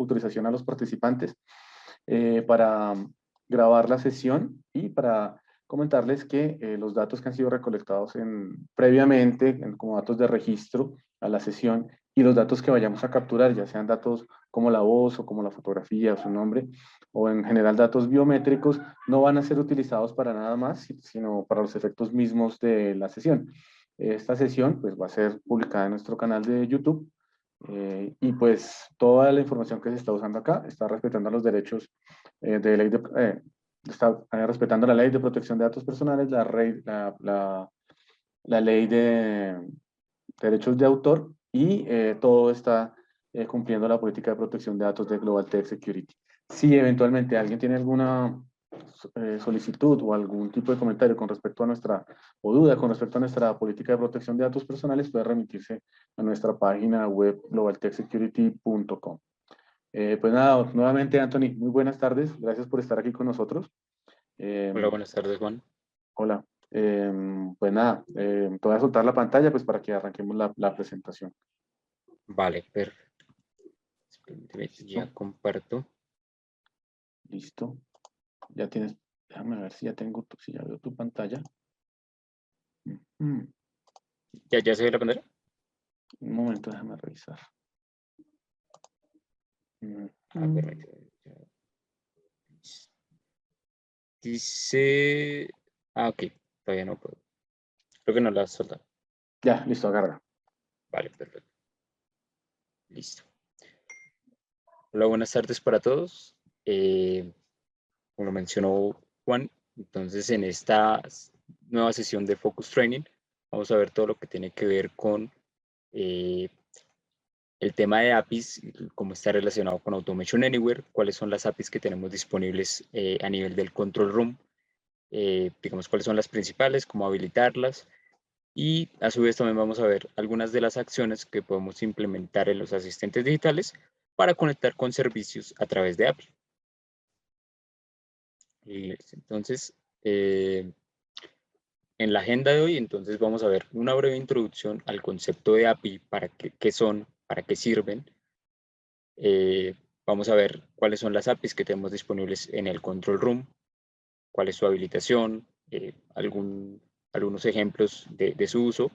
autorización a los participantes para grabar la sesión y para comentarles que los datos que han sido recolectados previamente como datos de registro a la sesión y los datos que vayamos a capturar, ya sean datos como la voz o como la fotografía o su nombre, o en general datos biométricos, no van a ser utilizados para nada más, sino para los efectos mismos de la sesión. Esta sesión pues, va a ser publicada en nuestro canal de YouTube y pues toda la información que se está usando acá está respetando los derechos de ley está respetando la ley de protección de datos personales, la ley de derechos de autor y todo está cumpliendo la política de protección de datos de Global Tech Security. Si eventualmente alguien tiene alguna solicitud o algún tipo de comentario con respecto a o duda con respecto a nuestra política de protección de datos personales, puede remitirse a nuestra página web globaltechsecurity.com. Pues nada, nuevamente Anthony, muy buenas tardes, gracias por estar aquí con nosotros. Hola, buenas tardes, Juan. Hola, pues nada, te voy a soltar la pantalla pues para que arranquemos la presentación. Vale, perfecto. Ya comparto. Listo. Ya tienes, déjame ver si ya si ya veo tu pantalla. ¿Ya se ve la pantalla? Un momento, déjame revisar. Dice... ok, todavía no puedo. Creo que no la has soltado. Ya, listo, agarra. Vale, perfecto. Listo. Hola, buenas tardes para todos. Como mencionó Juan, entonces en esta nueva sesión de Focus Training vamos a ver todo lo que tiene que ver con el tema de APIs, cómo está relacionado con Automation Anywhere, cuáles son las APIs que tenemos disponibles a nivel del Control Room, digamos cuáles son las principales, cómo habilitarlas, y a su vez también vamos a ver algunas de las acciones que podemos implementar en los asistentes digitales para conectar con servicios a través de API. Entonces, en la agenda de hoy, entonces vamos a ver una breve introducción al concepto de API, para qué son, para qué sirven. Vamos a ver cuáles son las APIs que tenemos disponibles en el Control Room, cuál es su habilitación, algunos ejemplos de su uso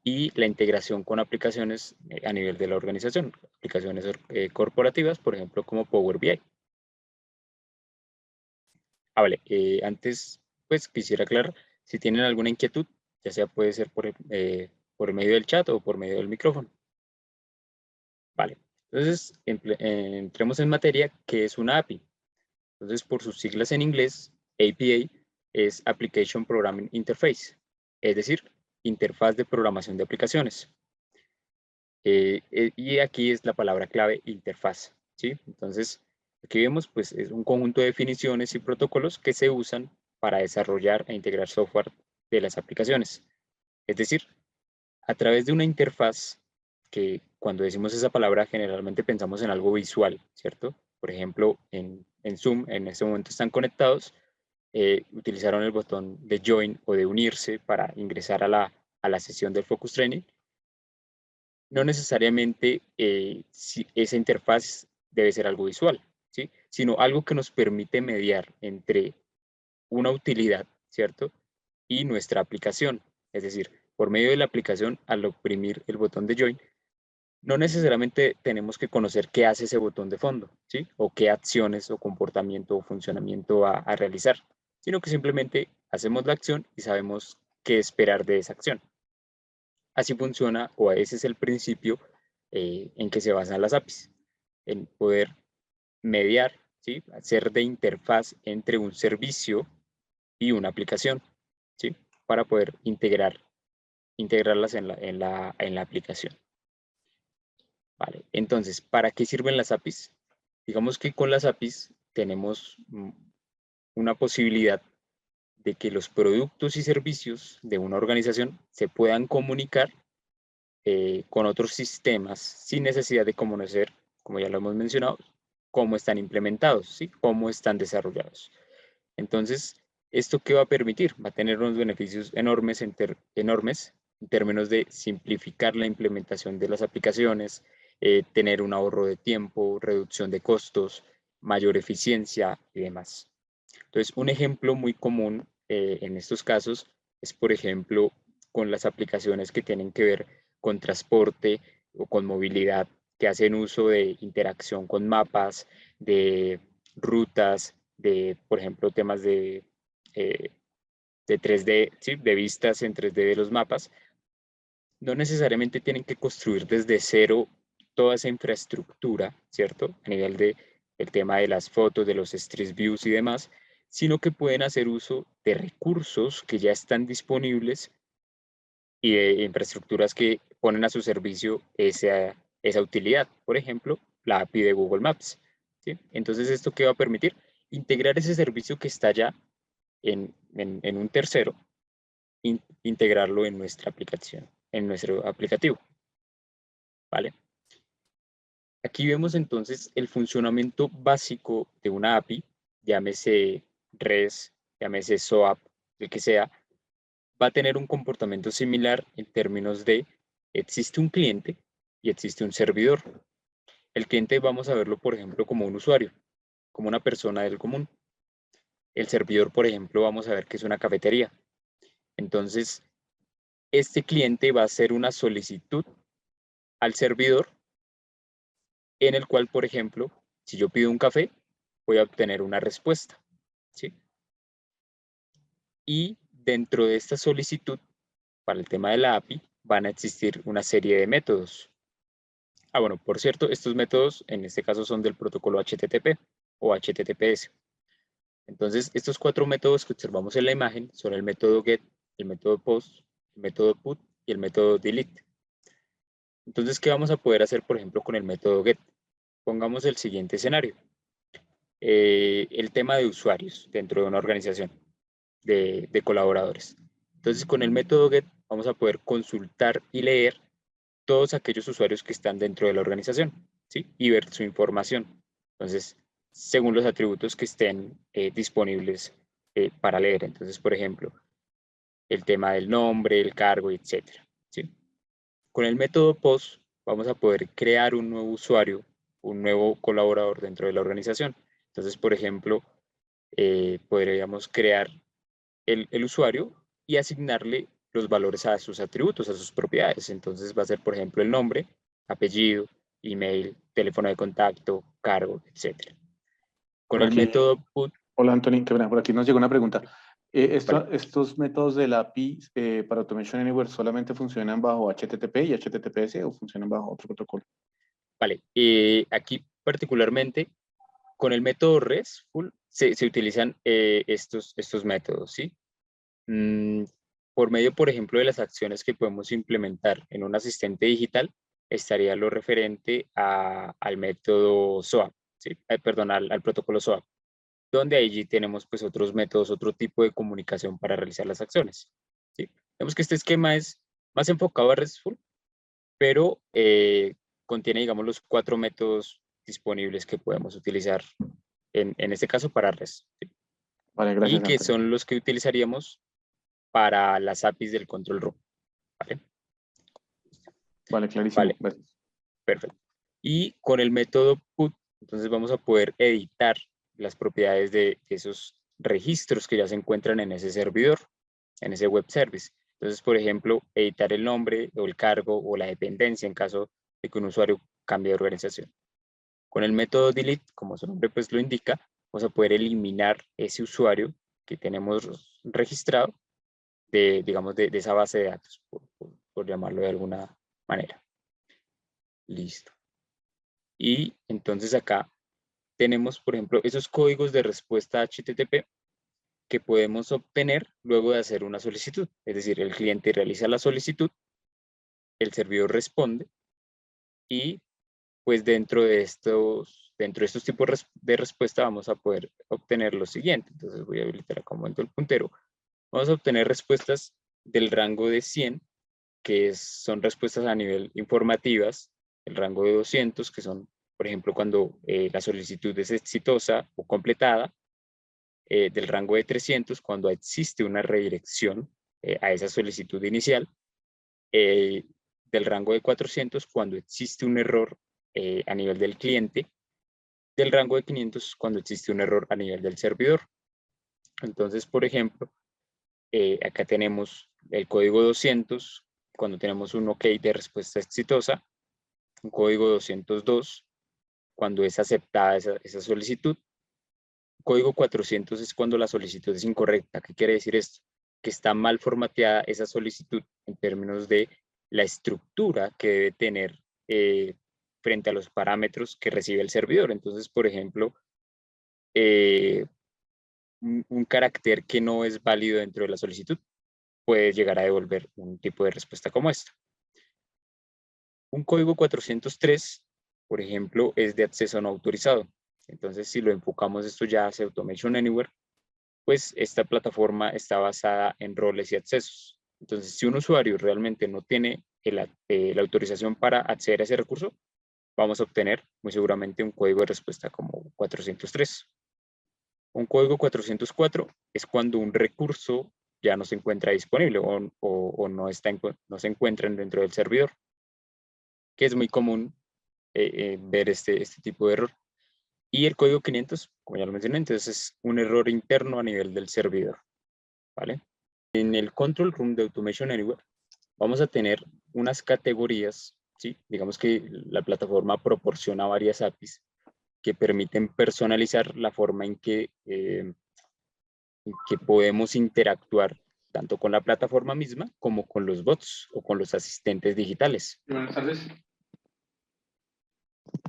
y la integración con aplicaciones a nivel de la organización, aplicaciones corporativas, por ejemplo, como Power BI. Vale, antes, pues quisiera aclarar, si tienen alguna inquietud, ya sea puede ser por medio del chat o por medio del micrófono. Vale, entonces entremos en materia, ¿qué es una API? Entonces, por sus siglas en inglés, APA es Application Programming Interface, es decir, interfaz de programación de aplicaciones. Y aquí es la palabra clave, interfaz, ¿sí? Entonces, aquí vemos, pues, es un conjunto de definiciones y protocolos que se usan para desarrollar e integrar software de las aplicaciones. Es decir, a través de una interfaz que cuando decimos esa palabra generalmente pensamos en algo visual, ¿cierto? Por ejemplo, en Zoom en este momento están conectados, utilizaron el botón de Join o de unirse para ingresar a la sesión del Focus Training. No necesariamente esa interfaz debe ser algo visual, ¿sí? Sino algo que nos permite mediar entre una utilidad, ¿cierto? Y nuestra aplicación. Es decir, por medio de la aplicación, al oprimir el botón de Join, no necesariamente tenemos que conocer qué hace ese botón de fondo, ¿sí? O qué acciones o comportamiento o funcionamiento va a realizar, sino que simplemente hacemos la acción y sabemos qué esperar de esa acción. Así funciona, o ese es el principio en que se basan las APIs, en poder mediar, ¿sí? Hacer de interfaz entre un servicio y una aplicación, ¿sí? Para poder integrarlas en la aplicación. Vale, entonces, ¿para qué sirven las APIs? Digamos que con las APIs tenemos una posibilidad de que los productos y servicios de una organización se puedan comunicar con otros sistemas sin necesidad de conocer, como ya lo hemos mencionado, cómo están implementados, ¿sí? Cómo están desarrollados. Entonces, ¿esto qué va a permitir? Va a tener unos beneficios enormes en términos de simplificar la implementación de las aplicaciones, tener un ahorro de tiempo, reducción de costos, mayor eficiencia y demás. Entonces, un ejemplo muy común en estos casos es, por ejemplo, con las aplicaciones que tienen que ver con transporte o con movilidad, que hacen uso de interacción con mapas, de rutas, de, por ejemplo, temas de 3D, ¿sí? De vistas en 3D de los mapas. No necesariamente tienen que construir desde cero toda esa infraestructura, ¿cierto? A nivel de el tema de las fotos, de los Street Views y demás, sino que pueden hacer uso de recursos que ya están disponibles y de infraestructuras que ponen a su servicio esa utilidad. Por ejemplo, la API de Google Maps, ¿sí? Entonces, ¿esto qué va a permitir? Integrar ese servicio que está ya en un tercero, integrarlo en nuestra aplicación, en nuestro aplicativo, ¿vale? Aquí vemos entonces el funcionamiento básico de una API, llámese REST, llámese SOAP, el que sea, va a tener un comportamiento similar en términos de existe un cliente y existe un servidor. El cliente vamos a verlo, por ejemplo, como un usuario, como una persona del común. El servidor, por ejemplo, vamos a ver que es una cafetería. Entonces, este cliente va a hacer una solicitud al servidor en el cual, por ejemplo, si yo pido un café, voy a obtener una respuesta, ¿sí? Y dentro de esta solicitud, para el tema de la API, van a existir una serie de métodos. Ah, bueno, por cierto, estos métodos en este caso son del protocolo HTTP o HTTPS. Entonces, estos 4 métodos que observamos en la imagen son el método GET, el método POST, el método PUT y el método DELETE. Entonces, ¿qué vamos a poder hacer, por ejemplo, con el método GET? Pongamos el siguiente escenario. El tema de usuarios dentro de una organización de colaboradores. Entonces, con el método GET vamos a poder consultar y leer todos aquellos usuarios que están dentro de la organización, ¿sí? Y ver su información. Entonces, según los atributos que estén disponibles para leer. Entonces, por ejemplo, el tema del nombre, el cargo, etcétera, ¿sí? Con el método POST vamos a poder crear un nuevo usuario, un nuevo colaborador dentro de la organización. Entonces, por ejemplo, podríamos crear el usuario y asignarle los valores a sus atributos, a sus propiedades. Entonces va a ser, por ejemplo, el nombre, apellido, email, teléfono de contacto, cargo, etc. Con Por el aquí, método PUT, hola Anthony, qué pena, por aquí nos llegó una pregunta. vale, ¿Estos métodos de la API para Automation Anywhere solamente funcionan bajo HTTP y HTTPS o funcionan bajo otro protocolo? vale. Aquí particularmente con el método RESTful se utilizan estos métodos, ¿sí? Mm, por medio, por ejemplo, de las acciones que podemos implementar en un asistente digital, estaría lo referente al método SOAP, ¿sí? Perdón, al protocolo SOAP, donde allí tenemos pues otros métodos, otro tipo de comunicación para realizar las acciones, ¿sí? Vemos que este esquema es más enfocado a RESTful, pero contiene, digamos, los 4 métodos disponibles que podemos utilizar en este caso para REST, ¿sí? Vale, Y gracias que Anthony. son los que utilizaríamos para las APIs del control room, ¿vale? Vale, clarísimo, Vale, gracias. perfecto. Y con el método put, entonces vamos a poder editar las propiedades de esos registros que ya se encuentran en ese servidor, en ese web service. Entonces, por ejemplo, editar el nombre o el cargo o la dependencia en caso de que un usuario cambie de organización. Con el método delete, como su nombre pues lo indica, vamos a poder eliminar ese usuario que tenemos registrado de, digamos, de esa base de datos, por llamarlo de alguna manera. Listo. Y entonces acá tenemos, por ejemplo, esos códigos de respuesta HTTP que podemos obtener luego de hacer una solicitud. Es decir, el cliente realiza la solicitud, el servidor responde y pues dentro de estos tipos de respuesta vamos a poder obtener lo siguiente. Entonces voy a habilitar acá un momento el puntero. Vamos a obtener respuestas del rango de 100, que son respuestas a nivel informativas, el rango de 200, que son, por ejemplo, cuando la solicitud es exitosa o completada, del rango de 300, cuando existe una redirección a esa solicitud inicial, del rango de 400, cuando existe un error a nivel del cliente, del rango de 500 cuando existe un error a nivel del servidor. Entonces, por ejemplo, acá tenemos el código 200 cuando tenemos un OK de respuesta exitosa, un código 202 cuando es aceptada esa solicitud. Código 400 es cuando la solicitud es incorrecta. ¿Qué quiere decir esto? Que está mal formateada esa solicitud en términos de la estructura que debe tener frente a los parámetros que recibe el servidor. Entonces, por ejemplo, un carácter que no es válido dentro de la solicitud puede llegar a devolver un tipo de respuesta como esta. Un código 403, por ejemplo, es de acceso no autorizado. Entonces, si lo enfocamos esto ya hacia Automation Anywhere, pues esta plataforma está basada en roles y accesos. Entonces, si un usuario realmente no tiene la autorización para acceder a ese recurso, vamos a obtener muy seguramente un código de respuesta como 403. Un código 404 es cuando un recurso ya no se encuentra disponible o no se encuentra dentro del servidor, que es muy común ver este tipo de error. Y el código 500, como ya lo mencioné, entonces es un error interno a nivel del servidor, ¿vale? En el Control Room de Automation Anywhere vamos a tener unas categorías, ¿sí? Digamos que la plataforma proporciona varias APIs que permiten personalizar la forma en que podemos interactuar tanto con la plataforma misma como con los bots o con los asistentes digitales. Buenas tardes.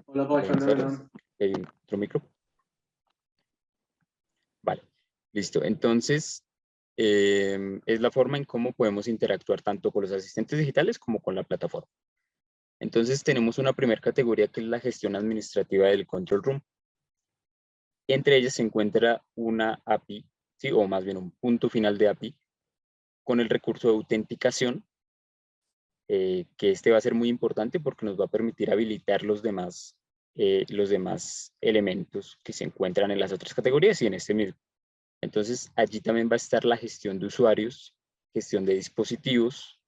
Hola, Pacho. ¿Hay otro micro? Vale, listo. Entonces, es la forma en cómo podemos interactuar tanto con los asistentes digitales como con la plataforma. Entonces, tenemos una primera categoría que es la gestión administrativa del Control Room. Entre ellas se encuentra una API, ¿sí? O más bien un punto final de API, con el recurso de autenticación, que este va a ser muy importante porque nos va a permitir habilitar los demás elementos que se encuentran en las otras categorías y en este mismo. Entonces, allí también va a estar la gestión de usuarios, gestión de dispositivos,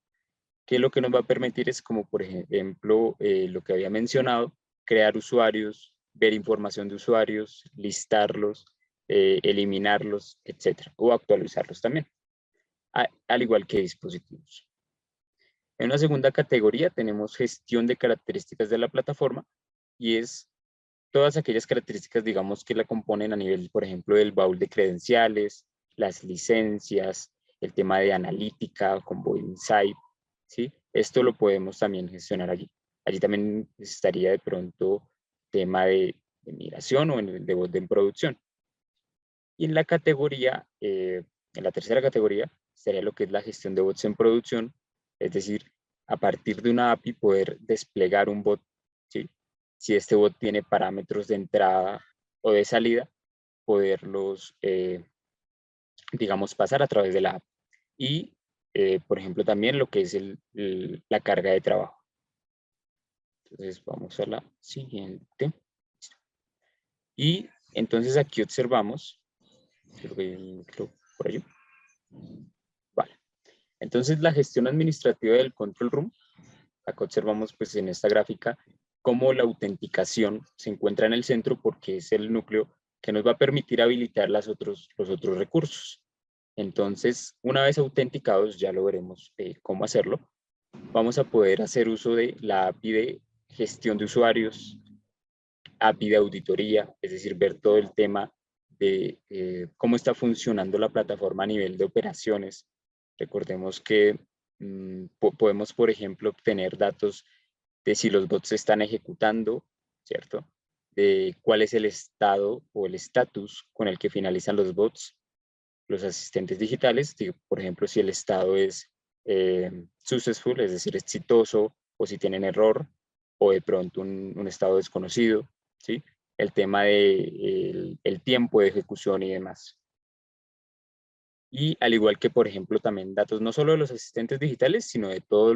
que lo que nos va a permitir es, como por ejemplo, lo que había mencionado, crear usuarios, ver información de usuarios, listarlos, eliminarlos, etcétera, o actualizarlos también, al igual que dispositivos. En una segunda categoría tenemos gestión de características de la plataforma y es todas aquellas características, digamos, que la componen a nivel, por ejemplo, del baúl de credenciales, las licencias, el tema de analítica, con Void Insight, ¿sí? Esto lo podemos también gestionar allí. Allí también estaría de pronto tema de migración o de bot en producción. Y en la categoría, en la tercera categoría, sería lo que es la gestión de bots en producción, es decir, a partir de una API poder desplegar un bot, ¿sí? Si este bot tiene parámetros de entrada o de salida, poderlos, digamos, pasar a través de la API. Y, por ejemplo, también lo que es la carga de trabajo. Entonces, vamos a la siguiente. Y entonces aquí observamos, creo que hay un micro por allí. Vale. Entonces, la gestión administrativa del Control Room, acá observamos pues en esta gráfica cómo la autenticación se encuentra en el centro porque es el núcleo que nos va a permitir habilitar los otros recursos. Entonces, una vez autenticados, ya lo veremos cómo hacerlo, vamos a poder hacer uso de la API de gestión de usuarios, API de auditoría, es decir, ver todo el tema de cómo está funcionando la plataforma a nivel de operaciones. Recordemos que podemos, por ejemplo, obtener datos de si los bots se están ejecutando, ¿cierto? De cuál es el estado o el estatus con el que finalizan los bots, los asistentes digitales, por ejemplo, si el estado es successful, es decir, exitoso, o si tienen error, o de pronto un estado desconocido, ¿sí? El tema de el tiempo de ejecución y demás. Y al igual que, por ejemplo, también datos no solo de los asistentes digitales, sino de todos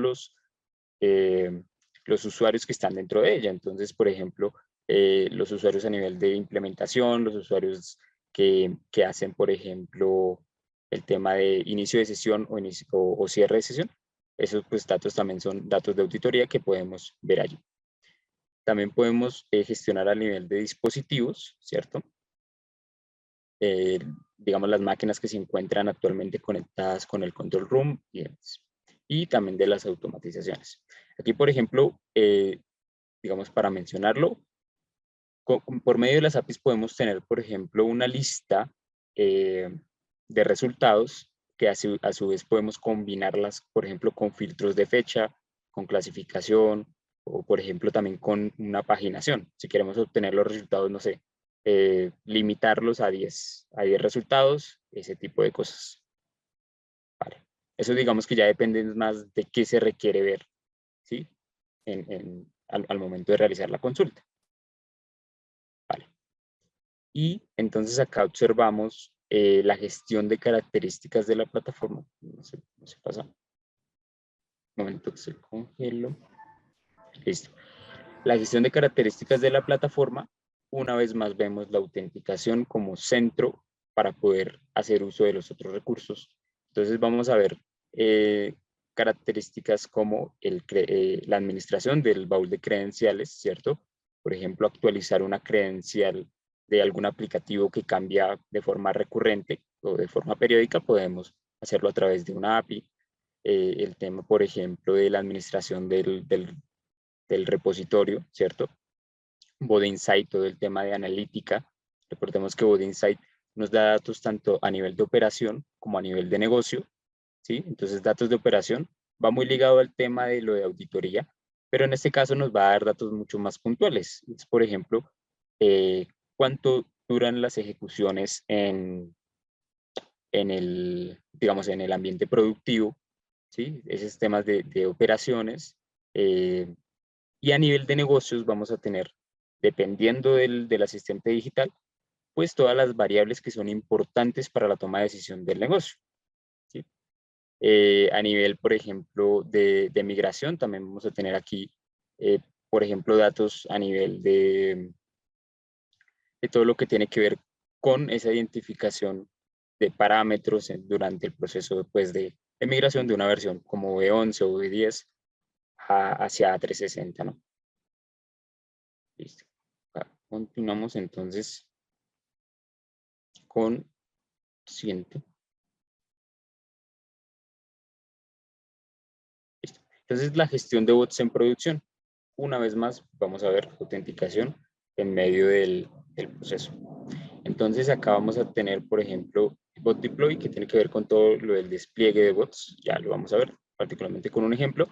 los usuarios que están dentro de ella. Entonces, por ejemplo, los usuarios a nivel de implementación, los usuarios que hacen, por ejemplo, el tema de inicio de sesión o cierre de sesión. Esos pues, datos también son datos de auditoría que podemos ver allí. También podemos gestionar a nivel de dispositivos, ¿cierto? Digamos, las máquinas que se encuentran actualmente conectadas con el control room y demás. Y también de las automatizaciones. Aquí, por ejemplo, digamos, para mencionarlo, por medio de las APIs podemos tener, por ejemplo, una lista de resultados que a su vez podemos combinarlas, por ejemplo, con filtros de fecha, con clasificación, o por ejemplo también con una paginación. Si queremos obtener los resultados, no sé, limitarlos a 10 resultados, ese tipo de cosas. Vale. Eso digamos que ya depende más de qué se requiere ver, ¿sí? Al momento de realizar la consulta. Vale. Y entonces acá observamos la gestión de características de la plataforma. No se pasa. Un momento que se congelo. Listo. La gestión de características de la plataforma, una vez más vemos la autenticación como centro para poder hacer uso de los otros recursos. Entonces vamos a ver características como la administración del baúl de credenciales, ¿cierto? Por ejemplo, actualizar una credencial de algún aplicativo que cambia de forma recurrente o de forma periódica, podemos hacerlo a través de una API. El tema, por ejemplo, de la administración del repositorio, ¿cierto? BodeInsight, todo el tema de analítica. Recordemos que BodeInsight nos da datos tanto a nivel de operación como a nivel de negocio, ¿sí? Entonces, datos de operación va muy ligado al tema de lo de auditoría, pero en este caso nos va a dar datos mucho más puntuales. Es, por ejemplo, cuánto duran las ejecuciones digamos, en el ambiente productivo, ¿sí? Esos temas de operaciones. Y a nivel de negocios vamos a tener, dependiendo del asistente digital, pues todas las variables que son importantes para la toma de decisión del negocio, ¿sí? A nivel, por ejemplo, de migración, también vamos a tener aquí, por ejemplo, datos a nivel de todo lo que tiene que ver con esa identificación de parámetros durante el proceso pues, de migración de una versión como V11 o V10 hacia 360, ¿no? Listo. Continuamos entonces con siguiente. Listo. Entonces, la gestión de bots en producción. Una vez más, vamos a ver autenticación en medio del proceso. Entonces, acá vamos a tener, por ejemplo, bot deploy, que tiene que ver con todo lo del despliegue de bots. Ya lo vamos a ver, particularmente con un ejemplo.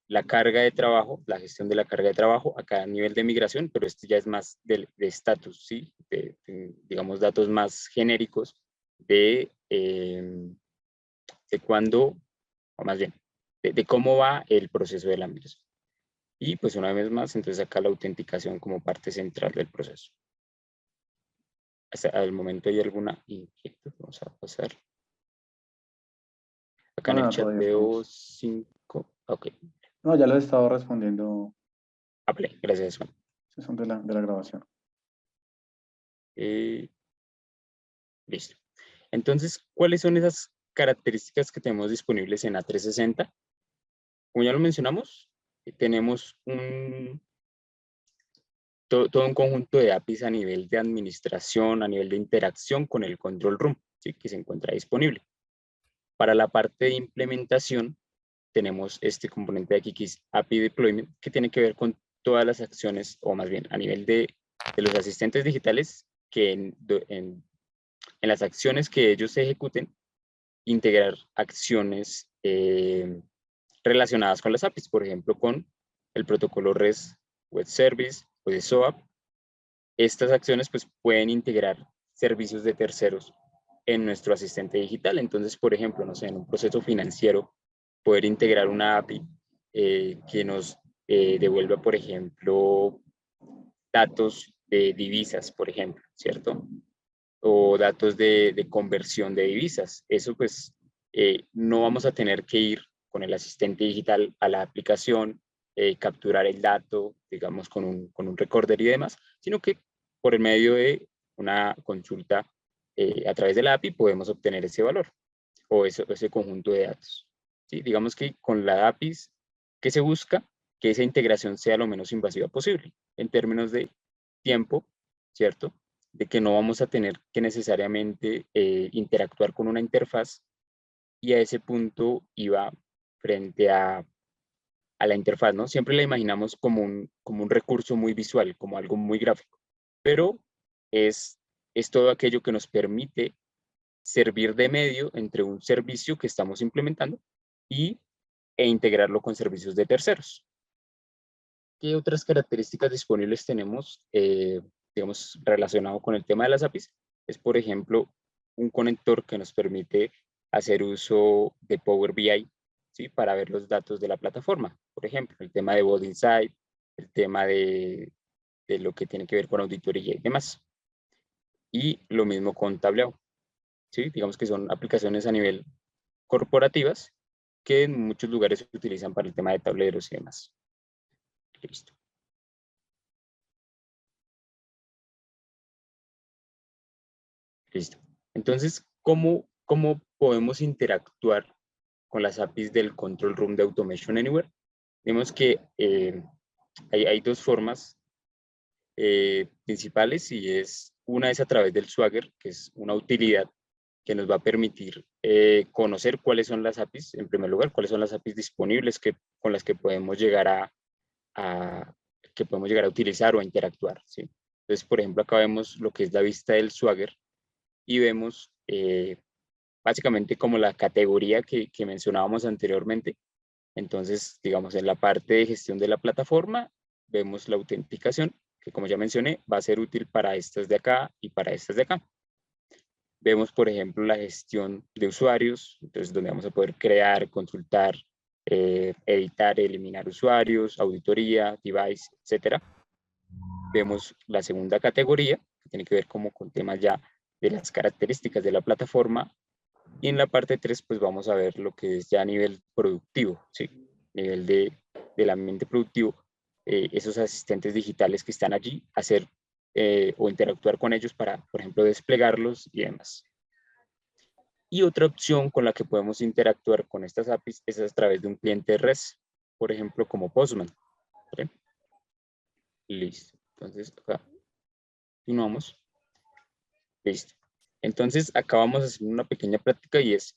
La carga de trabajo, la gestión de la carga de trabajo, acá a nivel de migración, pero este ya es más de estatus, ¿sí? Digamos, datos más genéricos de cuándo, o más bien, de cómo va el proceso de la migración. Y pues una vez más, entonces acá la autenticación como parte central del proceso. Hasta el momento hay alguna inquietud, vamos a pasar. Acá en el chat Todavía veo estamos. 5, ok. No, ya lo he estado respondiendo. Play, gracias, Juan. Son de la grabación. Listo. Entonces, ¿cuáles son esas características que tenemos disponibles en A360? Como ya lo mencionamos, tenemos todo un conjunto de APIs a nivel de administración, a nivel de interacción con el control room, ¿sí? Que se encuentra disponible. Para la parte de implementación, tenemos este componente de aquí que es API Deployment, que tiene que ver con todas las acciones, o más bien a nivel de los asistentes digitales, que en las acciones que ellos ejecuten, integrar acciones relacionadas con las APIs, por ejemplo, con el protocolo REST Web Service o de SOAP. Estas acciones pues, pueden integrar servicios de terceros en nuestro asistente digital. Entonces, por ejemplo, no sé, en un proceso financiero, poder integrar una API que nos devuelva, por ejemplo, datos de divisas, por ejemplo, ¿cierto? O datos de conversión de divisas. Eso pues no vamos a tener que ir con el asistente digital a la aplicación, capturar el dato, digamos, con un recorder y demás, sino que por el medio de una consulta a través de la API podemos obtener ese valor o ese conjunto de datos. ¿Sí? Digamos que con la API, ¿qué se busca? que esa integración sea lo menos invasiva posible, en términos de tiempo, ¿cierto? De que no vamos a tener que necesariamente interactuar con una interfaz, y a ese punto iba frente a la interfaz, ¿no? Siempre la imaginamos como un recurso muy visual, como algo muy gráfico, pero es todo aquello que nos permite servir de medio entre un servicio que estamos implementando e integrarlo con servicios de terceros. ¿Qué otras características disponibles tenemos, digamos, relacionado con el tema de las APIs? Es, por ejemplo, un conector que nos permite hacer uso de Power BI, ¿sí? Para ver los datos de la plataforma. Por ejemplo, el tema de Bot Insight, el tema de lo que tiene que ver con auditoría y demás. Y lo mismo con Tableau, ¿sí? Digamos que son aplicaciones a nivel corporativas que en muchos lugares se utilizan para el tema de tableros y demás. Listo. Listo. Entonces, ¿cómo podemos interactuar con las APIs del Control Room de Automation Anywhere? Vemos que hay dos formas principales, y una es a través del Swagger, que es una utilidad que nos va a permitir conocer cuáles son las APIs, en primer lugar, cuáles son las APIs disponibles con las que podemos llegar a utilizar o a interactuar, ¿sí? Entonces, por ejemplo, acá vemos lo que es la vista del Swagger y vemos básicamente como la categoría que mencionábamos anteriormente. Entonces, digamos, en la parte de gestión de la plataforma, vemos la autenticación, que como ya mencioné, va a ser útil para estas de acá y para estas de acá. Vemos, por ejemplo, la gestión de usuarios, entonces donde vamos a poder crear, consultar, editar, eliminar usuarios, auditoría, device, etc. Vemos la segunda categoría, que tiene que ver como con temas ya de las características de la plataforma. Y en la parte 3, pues vamos a ver lo que es ya a nivel productivo, ¿sí? Nivel del ambiente productivo, esos asistentes digitales que están allí, hacer o interactuar con ellos para, por ejemplo, desplegarlos y demás. Y otra opción con la que podemos interactuar con estas APIs es a través de un cliente REST, por ejemplo, como Postman. ¿Sí? Listo. Entonces, acá continuamos. Listo. Entonces, acá vamos a hacer una pequeña práctica, y es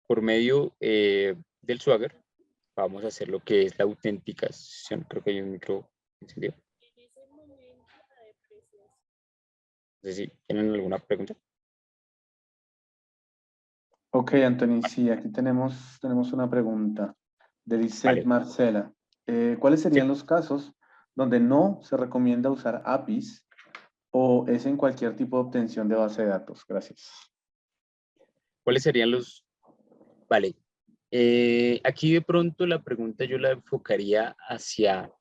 por medio del Swagger, vamos a hacer lo que es la autenticación. Creo que hay un micro encendido. No sé si tienen alguna pregunta. Ok, Anthony, sí, aquí tenemos una pregunta de Lisette Vale. Marcela. ¿Cuáles Sí. serían los casos donde no se recomienda usar APIs o es en cualquier tipo de obtención de base de datos? Gracias. ¿Cuáles serían los? Vale. Aquí de pronto la pregunta yo la enfocaría hacia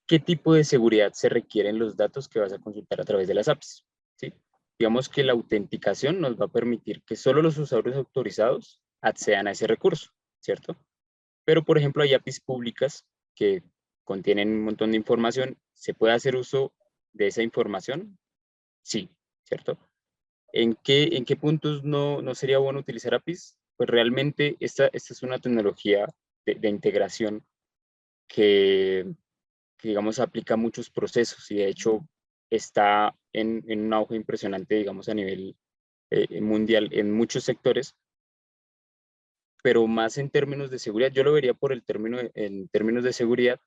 qué tipo de seguridad se requieren los datos que vas a consultar a través de las APIs, ¿sí? Digamos que la autenticación nos va a permitir que solo los usuarios autorizados accedan a ese recurso, ¿cierto? Pero, por ejemplo, hay APIs públicas que contienen un montón de información. ¿Se puede hacer uso de esa información? Sí, ¿cierto? ¿En qué puntos no sería bueno utilizar APIs? Pues realmente esta es una tecnología de integración que, digamos, aplica a muchos procesos, y de hecho está en un auge impresionante, digamos, a nivel mundial en muchos sectores, pero más en términos de seguridad. Yo lo vería por en términos de seguridad.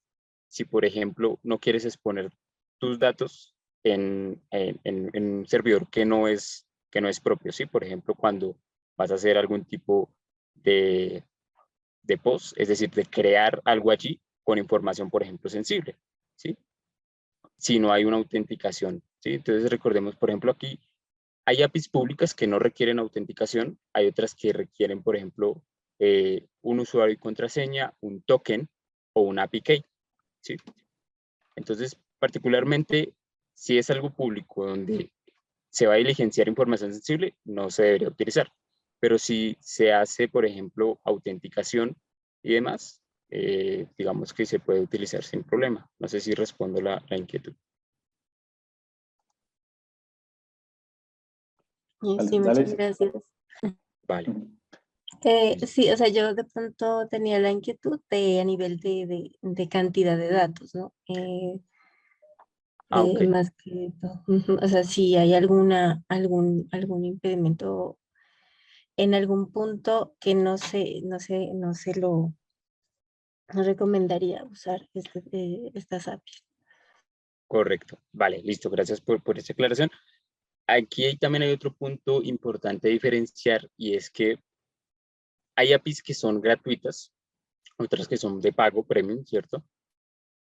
Si, por ejemplo, no quieres exponer tus datos en un servidor que no es propio, ¿sí? Por ejemplo, cuando vas a hacer algún tipo de, de post, es decir, de crear algo allí con información, por ejemplo, sensible, ¿sí? Si no hay una autenticación, ¿sí? Entonces recordemos, por ejemplo, aquí hay APIs públicas que no requieren autenticación, hay otras que requieren, por ejemplo, un usuario y contraseña, un token o un API key, ¿sí? Entonces, particularmente, si es algo público donde se va a diligenciar información sensible, no se debería utilizar. Pero si se hace, por ejemplo, autenticación y demás, digamos que se puede utilizar sin problema. No sé si respondo la inquietud. Vale, Sí, muchas dale. gracias. Vale. Sí, o sea, yo de pronto tenía la inquietud de a nivel de cantidad de datos, ¿no? Ok, Más que todo. Ujú. O sea, si hay algún impedimento en algún punto que no se lo recomendaría usar estas APIs. correcto. Vale, listo. Gracias por esa aclaración. Aquí también hay otro punto importante a diferenciar y es que hay APIs que son gratuitas, otras que son de pago, premium, ¿cierto?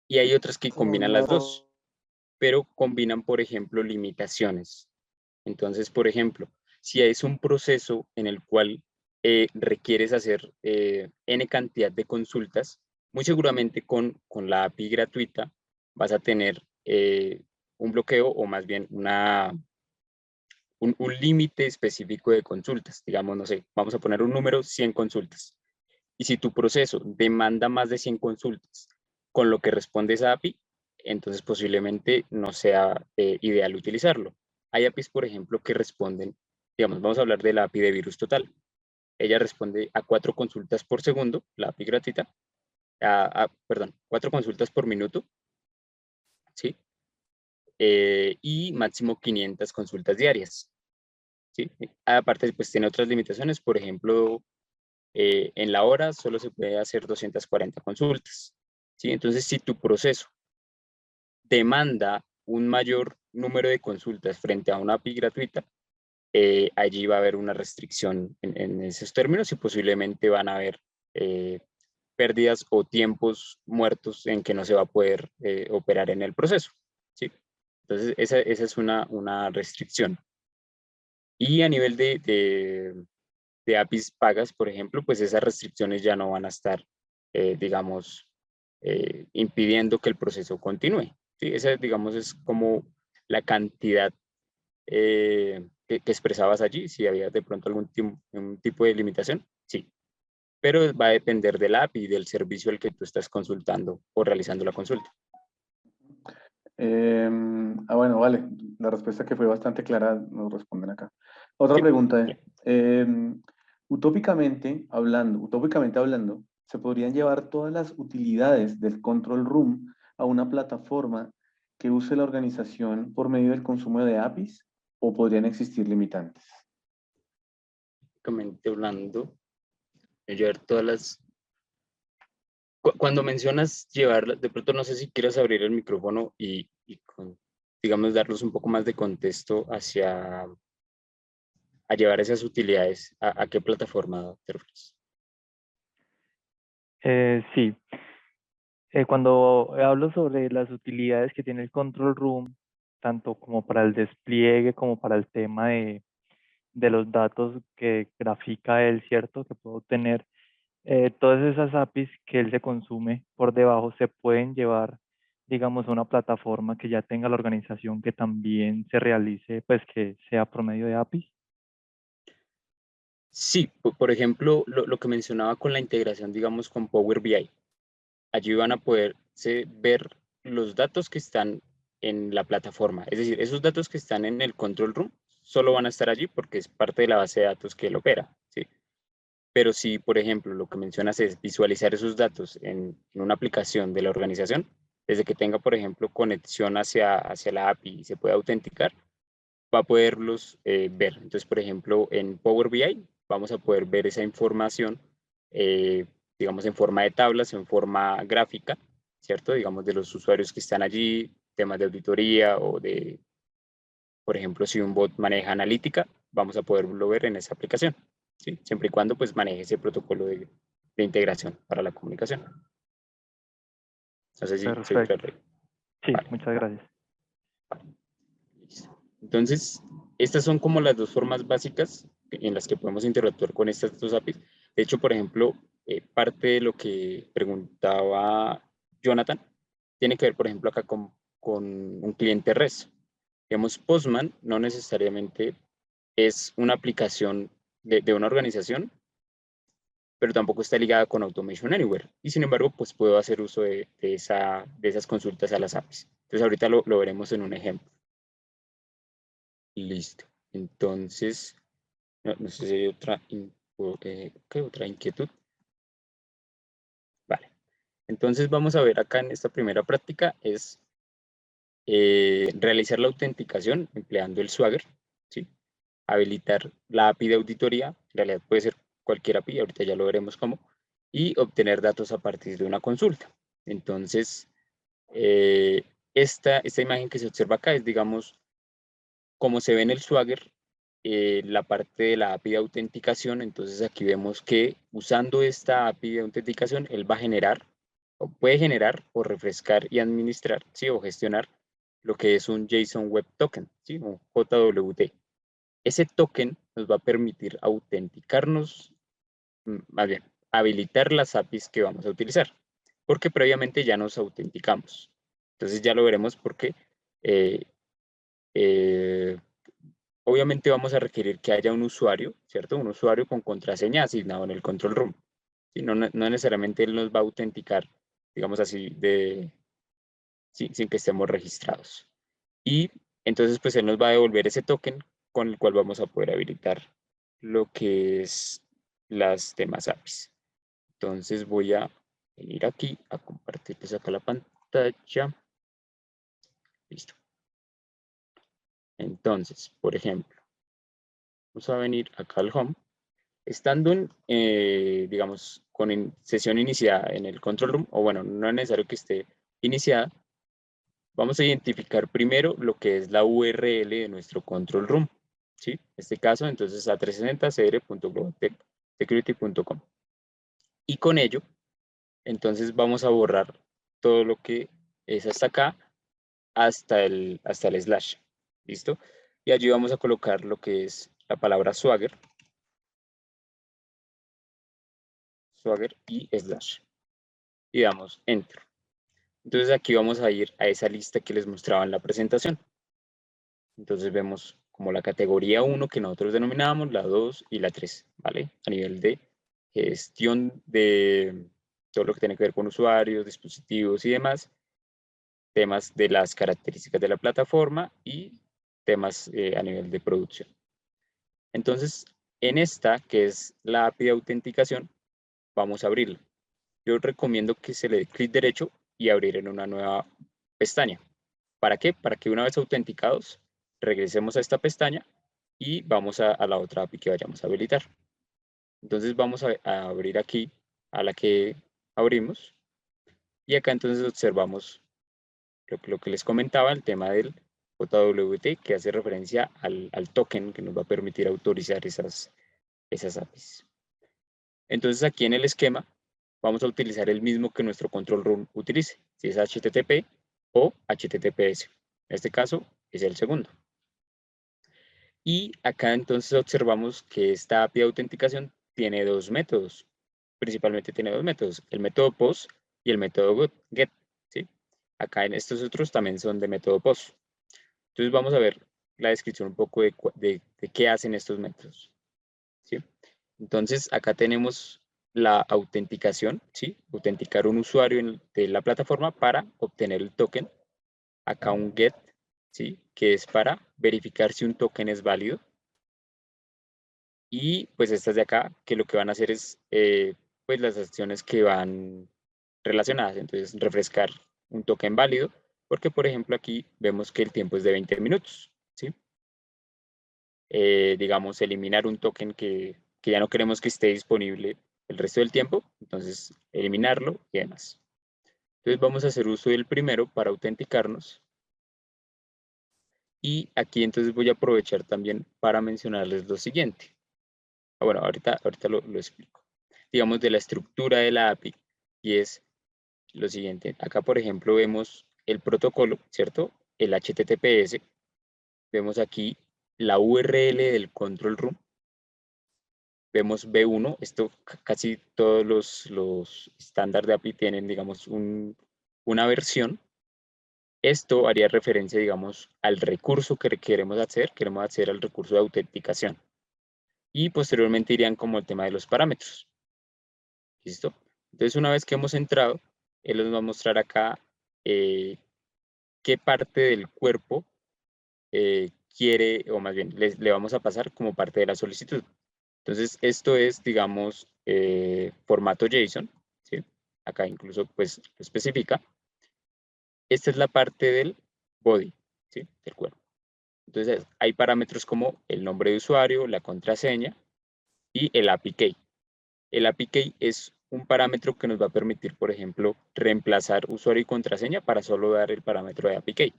Y hay otras que combinan las dos, pero combinan, por ejemplo, limitaciones. Entonces, por ejemplo, si es un proceso en el cual requieres hacer N cantidad de consultas, muy seguramente con la API gratuita vas a tener un bloqueo o más bien un límite específico de consultas. Digamos, no sé, vamos a poner un número, 100 consultas. Y si tu proceso demanda más de 100 consultas con lo que responde esa API, entonces posiblemente no sea ideal utilizarlo. Hay APIs, por ejemplo, que responden, digamos, vamos a hablar de la API de Virus Total. Ella responde a 4 consultas por segundo, la API gratuita, perdón, 4 consultas por minuto, ¿sí? Y máximo 500 consultas diarias, ¿sí? Aparte, pues tiene otras limitaciones, por ejemplo, en la hora solo se puede hacer 240 consultas, ¿sí? Entonces, si tu proceso demanda un mayor número de consultas frente a una API gratuita, allí va a haber una restricción en esos términos y posiblemente van a haber pérdidas o tiempos muertos en que no se va a poder operar en el proceso, ¿sí? Entonces, esa es una restricción. Y a nivel de APIs pagas, por ejemplo, pues esas restricciones ya no van a estar, digamos, impidiendo que el proceso continúe. ¿Sí? Esa, digamos, es como la cantidad que expresabas allí, si había de pronto un tipo de limitación, sí, pero va a depender del API y del servicio al que tú estás consultando o realizando la consulta. Bueno, vale. La respuesta que fue bastante clara nos responden acá. Otra Sí, pregunta es, utópicamente hablando, ¿se podrían llevar todas las utilidades del control room a una plataforma que use la organización por medio del consumo de APIs o podrían existir limitantes? básicamente hablando, llevar todas las... Cuando mencionas llevar, de pronto no sé si quieras abrir el micrófono digamos, darnos un poco más de contexto hacia a llevar esas utilidades, a qué plataforma te refieres. Sí, cuando hablo sobre las utilidades que tiene el control room, tanto como para el despliegue como para el tema de los datos que grafica él, ¿cierto? Que puedo obtener, todas esas APIs que él se consume por debajo se pueden llevar, digamos, a una plataforma que ya tenga la organización que también se realice, pues que sea por medio de APIs. Sí, por ejemplo, lo que mencionaba con la integración, digamos, con Power BI. Allí van a poder ver los datos que están en la plataforma. Es decir, esos datos que están en el control room solo van a estar allí porque es parte de la base de datos que él opera, ¿sí? Pero si, por ejemplo, lo que mencionas es visualizar esos datos en una aplicación de la organización, desde que tenga, por ejemplo, conexión hacia la API y se pueda autenticar, va a poderlos ver. Entonces, por ejemplo, en Power BI vamos a poder ver esa información, eh, digamos, en forma de tablas, en forma gráfica, ¿cierto? Digamos, de los usuarios que están allí, temas de auditoría o de, por ejemplo, si un bot maneja analítica, vamos a poderlo ver en esa aplicación, ¿sí? Siempre y cuando pues maneje ese protocolo de integración para la comunicación. No sé si soy Perfecto. claro. Sí, Vale, muchas gracias. listo. Entonces, estas son como las dos formas básicas en las que podemos interactuar con estas dos APIs. De hecho, por ejemplo, parte de lo que preguntaba Jonathan tiene que ver, por ejemplo, acá con un cliente REST. Digamos, Postman no necesariamente es una aplicación de una organización, pero tampoco está ligada con Automation Anywhere. Y sin embargo, pues puedo hacer uso de esas consultas a las APIs. Entonces, ahorita lo veremos en un ejemplo. Listo. Entonces, no sé si hay otra ¿Qué otra inquietud? Vale. Entonces vamos a ver acá en esta primera práctica es realizar la autenticación empleando el Swagger, ¿sí? Habilitar la API de auditoría, en realidad puede ser cualquier API, ahorita ya lo veremos cómo, y obtener datos a partir de una consulta. Entonces, esta imagen que se observa acá es, digamos, como se ve en el Swagger, la parte de la API de autenticación. Entonces aquí vemos que usando esta API de autenticación, él va a generar, o puede generar, o refrescar y administrar, ¿sí? O gestionar lo que es un JSON Web Token, ¿sí? O JWT. Ese token nos va a permitir autenticarnos, más bien, habilitar las APIs que vamos a utilizar, porque previamente ya nos autenticamos. Entonces ya lo veremos porque obviamente vamos a requerir que haya un usuario, ¿cierto? Un usuario con contraseña asignado en el control room. ¿Sí? No necesariamente él nos va a autenticar, digamos así, sin que estemos registrados. Y entonces, pues él nos va a devolver ese token con el cual vamos a poder habilitar lo que es las demás APIs. Entonces voy a venir aquí a compartirles acá la pantalla. Listo. Entonces, por ejemplo, vamos a venir acá al home. Estando digamos, con sesión iniciada en el control room, o bueno, no es necesario que esté iniciada, vamos a identificar primero lo que es la URL de nuestro control room, ¿sí? En este caso, entonces, a360cr.globaltechsecurity.com. Y con ello, entonces vamos a borrar todo lo que es hasta acá, hasta el slash, ¿listo? Y allí vamos a colocar lo que es la palabra Swagger y slash. Y damos enter. Entonces aquí vamos a ir a esa lista que les mostraba en la presentación. Entonces vemos como la categoría 1 que nosotros denominábamos, la 2 y la 3, ¿vale? A nivel de gestión de todo lo que tiene que ver con usuarios, dispositivos y demás, temas de las características de la plataforma y temas a nivel de producción. Entonces, en esta, que es la API de autenticación, vamos a abrirla. Yo recomiendo que se le dé clic derecho y abrir en una nueva pestaña. ¿Para qué? Para que una vez autenticados, regresemos a esta pestaña y vamos a la otra API que vayamos a habilitar. Entonces vamos a abrir aquí a la que abrimos y acá entonces observamos lo que les comentaba, el tema del JWT, que hace referencia al token que nos va a permitir autorizar esas APIs. Entonces aquí en el esquema vamos a utilizar el mismo que nuestro control room utilice, si es HTTP o HTTPS. En este caso es el segundo. Y acá entonces observamos que esta API de autenticación tiene dos métodos. Principalmente tiene dos métodos, el método POST y el método GET. ¿sí? Acá en estos otros también son de método POST. Entonces vamos a ver la descripción un poco de qué hacen estos métodos. ¿sí? Entonces acá tenemos la autenticación, ¿sí? Autenticar un usuario de la plataforma para obtener el token. Acá un GET, ¿sí? Que es para verificar si un token es válido. Y pues estas de acá, que lo que van a hacer es pues las acciones que van relacionadas. Entonces refrescar un token válido, porque por ejemplo aquí vemos que el tiempo es de 20 minutos, ¿sí? Digamos, eliminar un token que ya no queremos que esté disponible el resto del tiempo, entonces eliminarlo y demás. Entonces vamos a hacer uso del primero para autenticarnos. Y aquí entonces voy a aprovechar también para mencionarles lo siguiente. Bueno, ahorita lo explico. Digamos de la estructura de la API y es lo siguiente. Acá, por ejemplo, vemos el protocolo, ¿cierto? El HTTPS. Vemos aquí la URL del control room. Vemos B1, esto casi todos los estándares de API tienen, digamos, una versión. Esto haría referencia, digamos, al recurso que queremos acceder al recurso de autenticación. Y posteriormente irían como el tema de los parámetros. ¿Listo? Entonces, una vez que hemos entrado, él nos va a mostrar acá qué parte del cuerpo quiere, o más bien, le vamos a pasar como parte de la solicitud. Entonces, esto es, digamos, formato JSON, ¿sí? Acá incluso, pues, lo especifica. Esta es la parte del body, ¿sí? Del cuerpo. Entonces, hay parámetros como el nombre de usuario, la contraseña y el API key. El API key es un parámetro que nos va a permitir, por ejemplo, reemplazar usuario y contraseña para solo dar el parámetro de API key.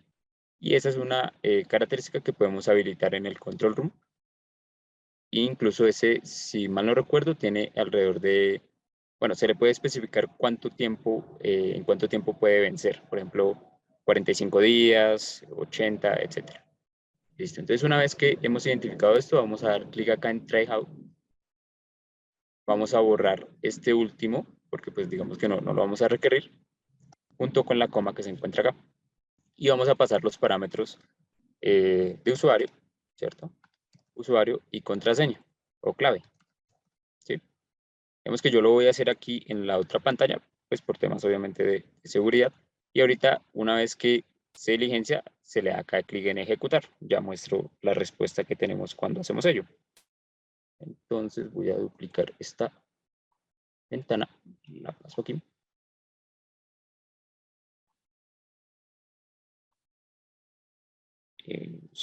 Y esa es una característica que podemos habilitar en el control room. Incluso ese, si mal no recuerdo, tiene alrededor de, bueno, se le puede especificar cuánto tiempo, en cuánto tiempo puede vencer. Por ejemplo, 45 días, 80, etc. Listo. Entonces, una vez que hemos identificado esto, vamos a dar clic acá en Try How. Vamos a borrar este último, porque pues digamos que no lo vamos a requerir, junto con la coma que se encuentra acá. Y vamos a pasar los parámetros de usuario, ¿cierto? Usuario y contraseña o clave, ¿sí? Vemos que yo lo voy a hacer aquí en la otra pantalla, pues por temas obviamente de seguridad. Y ahorita, una vez que se diligencia, se le da acá clic en ejecutar. Ya muestro la respuesta que tenemos cuando hacemos ello. Entonces voy a duplicar esta ventana, la paso aquí.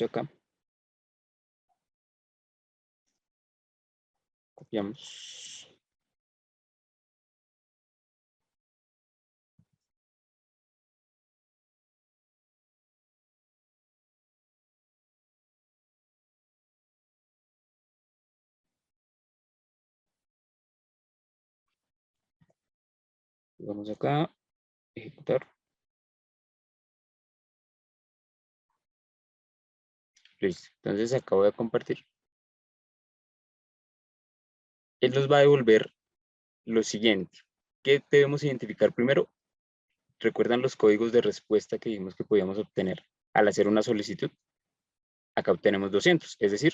Acá. Copiamos. Vamos acá, ejecutar. Listo. Entonces acabo de compartir. Él nos va a devolver lo siguiente. ¿Qué debemos identificar primero? ¿Recuerdan los códigos de respuesta que dijimos que podíamos obtener al hacer una solicitud? Acá obtenemos 200, es decir,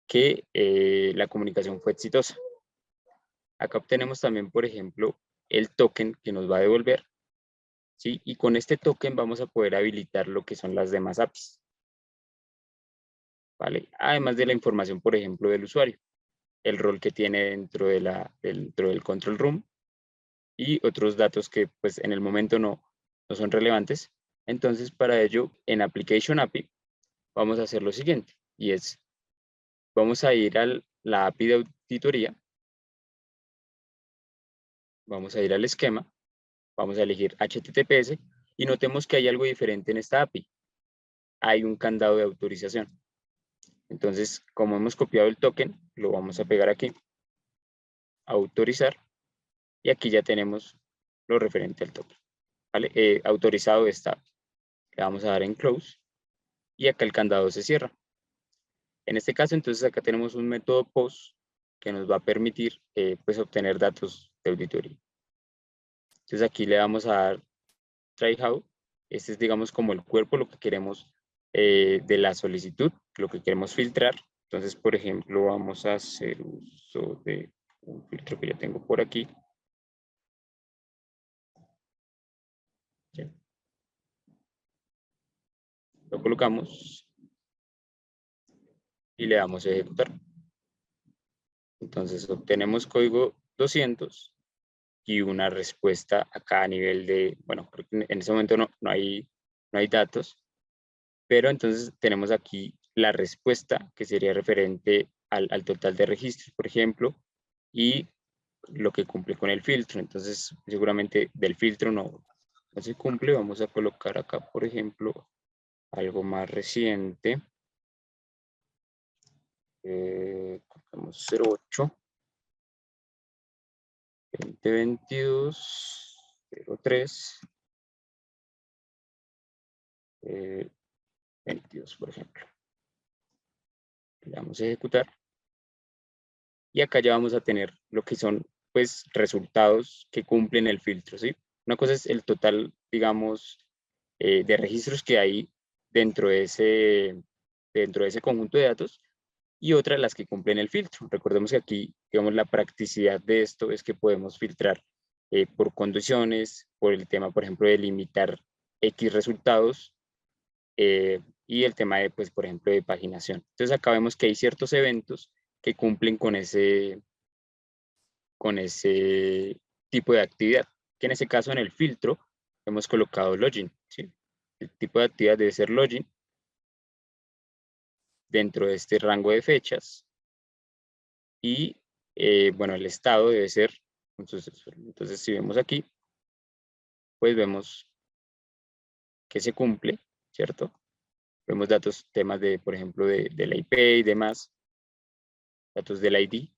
que la comunicación fue exitosa. Acá obtenemos también, por ejemplo, el token que nos va a devolver, ¿sí? Y con este token vamos a poder habilitar lo que son las demás APIs, ¿vale? Además de la información, por ejemplo, del usuario, el rol que tiene dentro del control room y otros datos que pues en el momento no son relevantes. Entonces, para ello, en Application API, vamos a hacer lo siguiente, y es, vamos a ir a la API de auditoría, vamos a ir al esquema, vamos a elegir HTTPS, y notemos que hay algo diferente en esta API. Hay un candado de autorización. Entonces, como hemos copiado el token, lo vamos a pegar aquí, autorizar, y aquí ya tenemos lo referente al token, ¿vale? Autorizado está. Le vamos a dar en close, y acá el candado se cierra. En este caso, entonces acá tenemos un método POST que nos va a permitir pues obtener datos de auditoría. Entonces aquí le vamos a dar try how. Este es, digamos, como el cuerpo, lo que queremos de la solicitud, lo que queremos filtrar. Entonces, por ejemplo, vamos a hacer uso de un filtro que ya tengo por aquí. ¿Sí? Lo colocamos y le damos a ejecutar. Entonces obtenemos código 200 y una respuesta acá a nivel de, bueno, creo que en ese momento no hay datos, pero entonces tenemos aquí la respuesta que sería referente al total de registros, por ejemplo, y lo que cumple con el filtro. Entonces seguramente del filtro no se cumple. Vamos a colocar acá, por ejemplo, algo más reciente. Colocamos 08 2022 03 22, por ejemplo. Le damos a ejecutar. Y acá ya vamos a tener lo que son, pues, resultados que cumplen el filtro, ¿sí? Una cosa es el total, digamos, de registros que hay dentro de ese conjunto de datos, y otra las que cumplen el filtro. Recordemos que aquí, digamos, la practicidad de esto es que podemos filtrar por condiciones, por el tema, por ejemplo, de limitar X resultados, y el tema de, pues, por ejemplo, de paginación. Entonces acá vemos que hay ciertos eventos que cumplen con ese tipo de actividad, que en ese caso en el filtro hemos colocado login, ¿sí? El tipo de actividad debe ser login dentro de este rango de fechas y bueno, el estado debe ser un sucesor. Entonces si vemos aquí, pues vemos que se cumple, ¿cierto? Vemos datos, temas de, por ejemplo, de la IP y demás, datos del ID.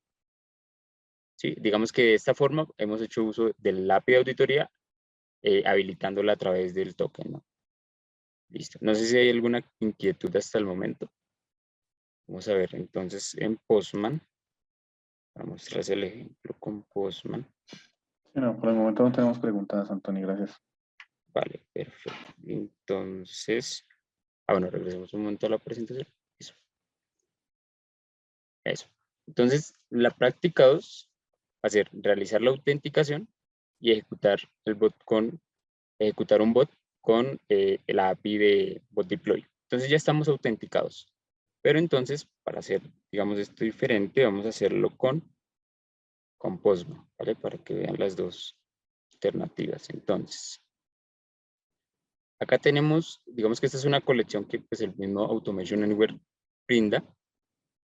Sí, digamos que de esta forma hemos hecho uso del API de auditoría habilitándola a través del token, ¿no? Listo. No sé si hay alguna inquietud hasta el momento. Vamos a ver entonces en Postman. Para mostrarles el ejemplo con Postman. Sí, no, por el momento no tenemos preguntas, Anthony, gracias. Vale, perfecto. Entonces, bueno, regresemos un momento a la presentación. Eso. Eso. Entonces, la práctica 2 va a ser realizar la autenticación y ejecutar un bot con la API de bot deploy. Entonces ya estamos autenticados. Pero entonces, para hacer, digamos, esto diferente, vamos a hacerlo con Postman, ¿vale? Para que vean las dos alternativas. Entonces, acá tenemos, digamos que esta es una colección que pues el mismo Automation Anywhere brinda,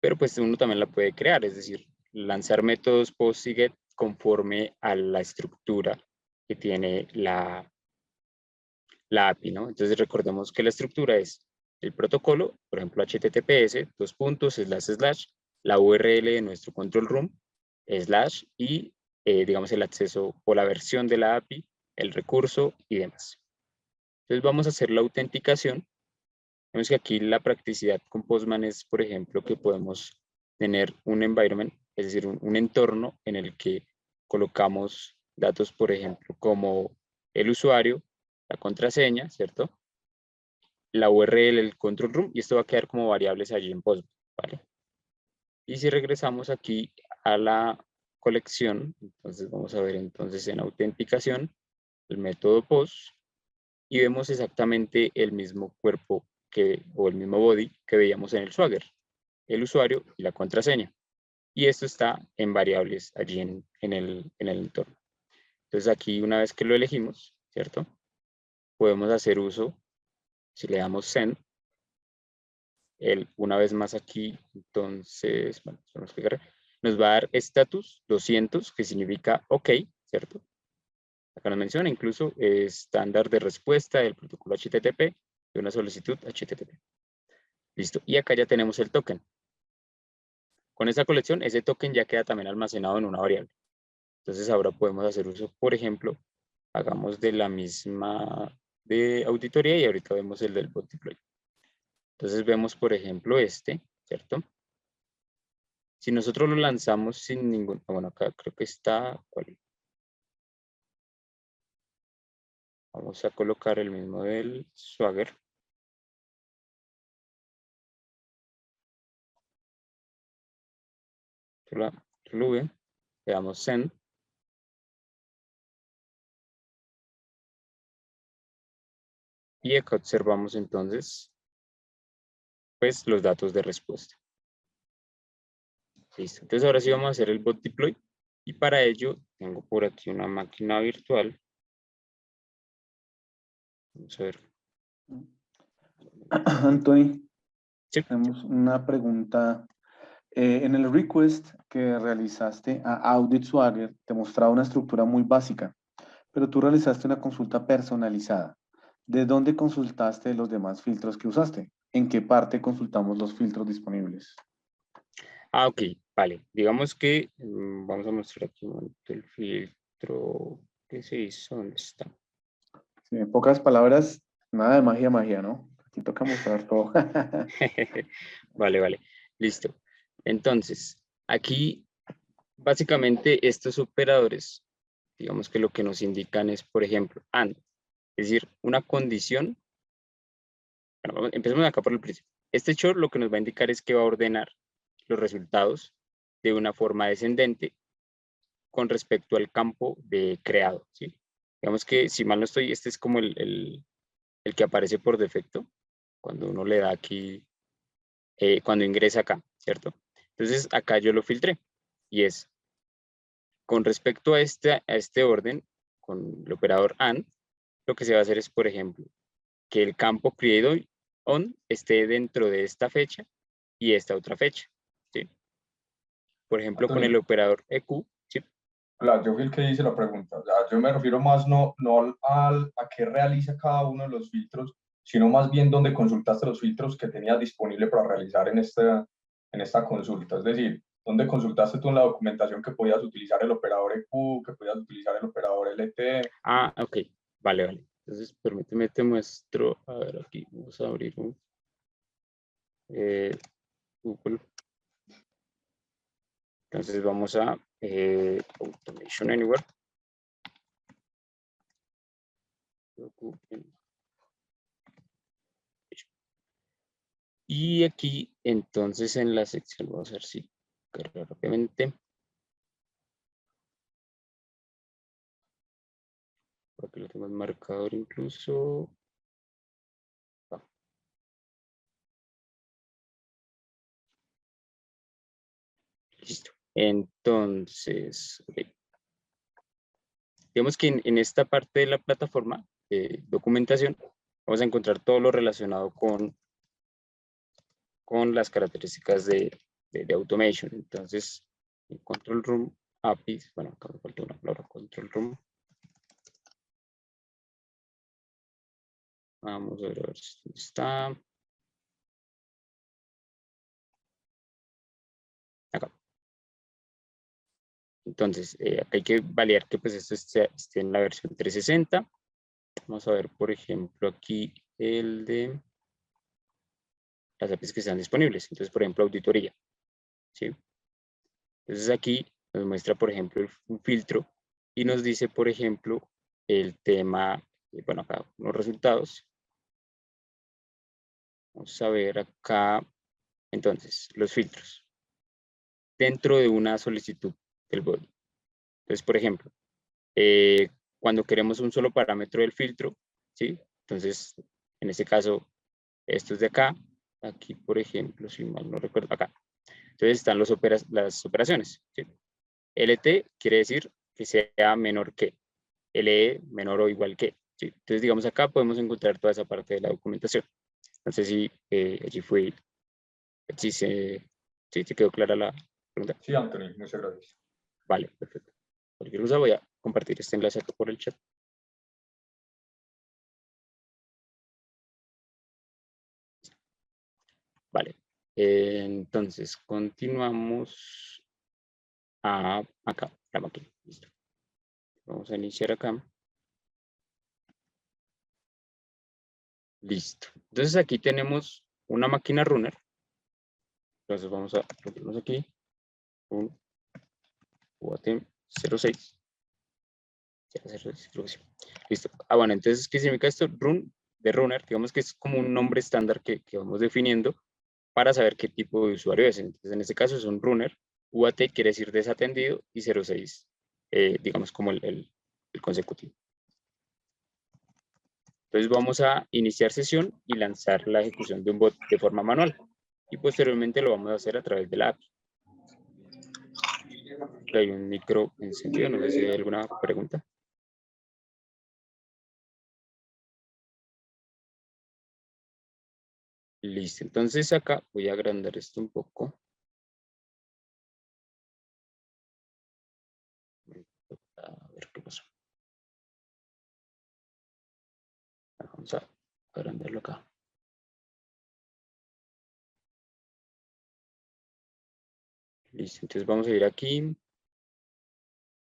pero pues uno también la puede crear, es decir, lanzar métodos post y get conforme a la estructura que tiene la API, ¿no? Entonces recordemos que la estructura es el protocolo, por ejemplo, HTTPS, // la URL de nuestro control room, / y digamos el acceso o la versión de la API, el recurso y demás. Entonces vamos a hacer la autenticación. Vemos que aquí la practicidad con Postman es, por ejemplo, que podemos tener un environment, es decir, un entorno en el que colocamos datos, por ejemplo, como el usuario, la contraseña, ¿cierto? La URL, el control room, y esto va a quedar como variables allí en Postman, ¿vale? Y si regresamos aquí a la colección, entonces vamos a ver entonces en autenticación el método post y vemos exactamente el mismo cuerpo o el mismo body que veíamos en el Swagger, el usuario y la contraseña. Y esto está en variables allí en el entorno. Entonces aquí una vez que lo elegimos, ¿cierto? Podemos hacer uso, si le damos send, una vez más aquí, entonces, bueno, nos va a dar status 200, que significa OK, ¿cierto? Acá nos menciona incluso estándar de respuesta del protocolo HTTP de una solicitud HTTP. Listo. Y acá ya tenemos el token. Con esta colección, ese token ya queda también almacenado en una variable. Entonces ahora podemos hacer uso, por ejemplo, hagamos de la misma de auditoría y ahorita vemos el del bot deploy. Entonces vemos, por ejemplo, ¿cierto? Si nosotros lo lanzamos sin ningún... Bueno, acá creo que está... ¿cuál? Vamos a colocar el mismo del Swagger. Le damos send. Y acá observamos entonces, pues, los datos de respuesta. Listo. Entonces ahora sí vamos a hacer el bot deploy. Y para ello tengo por aquí una máquina virtual. Vamos a ver. Anthony, Sí. tenemos una pregunta. En el request que realizaste a Audit Swagger, te mostraba una estructura muy básica, pero tú realizaste una consulta personalizada. ¿De dónde consultaste los demás filtros que usaste? ¿En qué parte consultamos los filtros disponibles? Ok, vale. Digamos que vamos a mostrar aquí un momento el filtro que se hizo. ¿Dónde está? Sí, en pocas palabras, nada de magia, ¿no? Aquí toca mostrar todo. Vale. Listo. Entonces, aquí básicamente estos operadores, digamos que lo que nos indican es, por ejemplo, AND, es decir, una condición. Bueno, empecemos acá por el principio. Este short lo que nos va a indicar es que va a ordenar los resultados de una forma descendente con respecto al campo de creado, ¿sí? Digamos que, si mal no estoy, este es como el que aparece por defecto cuando uno le da aquí, cuando ingresa acá, ¿cierto? Entonces acá yo lo filtré y es con respecto a este orden, con el operador AND, lo que se va a hacer es, por ejemplo, que el campo createOn esté dentro de esta fecha y esta otra fecha, ¿sí? Por ejemplo, con el Antonio, operador EQ, ¿sí? claro, yo fui el que hice la pregunta. O sea, yo me refiero más no a qué realiza cada uno de los filtros, sino más bien dónde consultaste los filtros que tenías disponible para realizar en esta consulta. Es decir, dónde consultaste tú en la documentación que podías utilizar el operador EQ, que podías utilizar el operador LT. Ah, ok, vale. Entonces, permíteme, te muestro, a ver, aquí vamos a abrir un Google. Entonces vamos a Automation Anywhere. Y aquí, entonces, en la sección, vamos a ver si carga rápidamente. Por aquí lo tengo en marcador incluso. Listo. Entonces, okay. Digamos que en esta parte de la plataforma de documentación vamos a encontrar todo lo relacionado con las características de Automation. Entonces, en Control Room APIs, bueno, acá me falta una palabra, Control Room. Vamos a ver si está. Acá. Entonces, acá hay que validar que pues esto esté en la versión 360. Vamos a ver, por ejemplo, aquí el de las APIs que están disponibles. Entonces, por ejemplo, auditoría. ¿Sí? Entonces aquí nos muestra, por ejemplo, un filtro y nos dice, por ejemplo, el tema, bueno, acá unos resultados. Vamos a ver acá, entonces, los filtros dentro de una solicitud del body. Entonces, por ejemplo, cuando queremos un solo parámetro del filtro, ¿sí? Entonces, en este caso, esto es de acá. Aquí, por ejemplo, si mal no recuerdo, acá. Entonces están las operaciones, ¿sí? LT quiere decir que sea menor que. LE menor o igual que. ¿Sí? Entonces, digamos, acá podemos encontrar toda esa parte de la documentación. No sé si allí fue, si te quedó clara la pregunta. Sí, Anthony, muchas gracias. Vale, perfecto. Cualquier cosa voy a compartir este enlace acá por el chat. Vale, entonces continuamos acá, la máquina. Listo. Vamos a iniciar acá. Listo. Entonces aquí tenemos una máquina runner. Entonces vamos a ponernos aquí un UAT 06. Creo que sí. Listo. Ah, bueno, entonces, ¿qué significa esto? Run de runner, digamos que es como un nombre estándar que vamos definiendo para saber qué tipo de usuario es. Entonces, en este caso es un runner. UAT quiere decir desatendido y 06, digamos como el consecutivo. Entonces vamos a iniciar sesión y lanzar la ejecución de un bot de forma manual. Y posteriormente lo vamos a hacer a través de la API. Hay un micro encendido, no sé si hay alguna pregunta. Listo, entonces acá voy a agrandar esto un poco. A ver qué pasó. Vamos a agrandarlo acá. Listo, entonces vamos a ir aquí.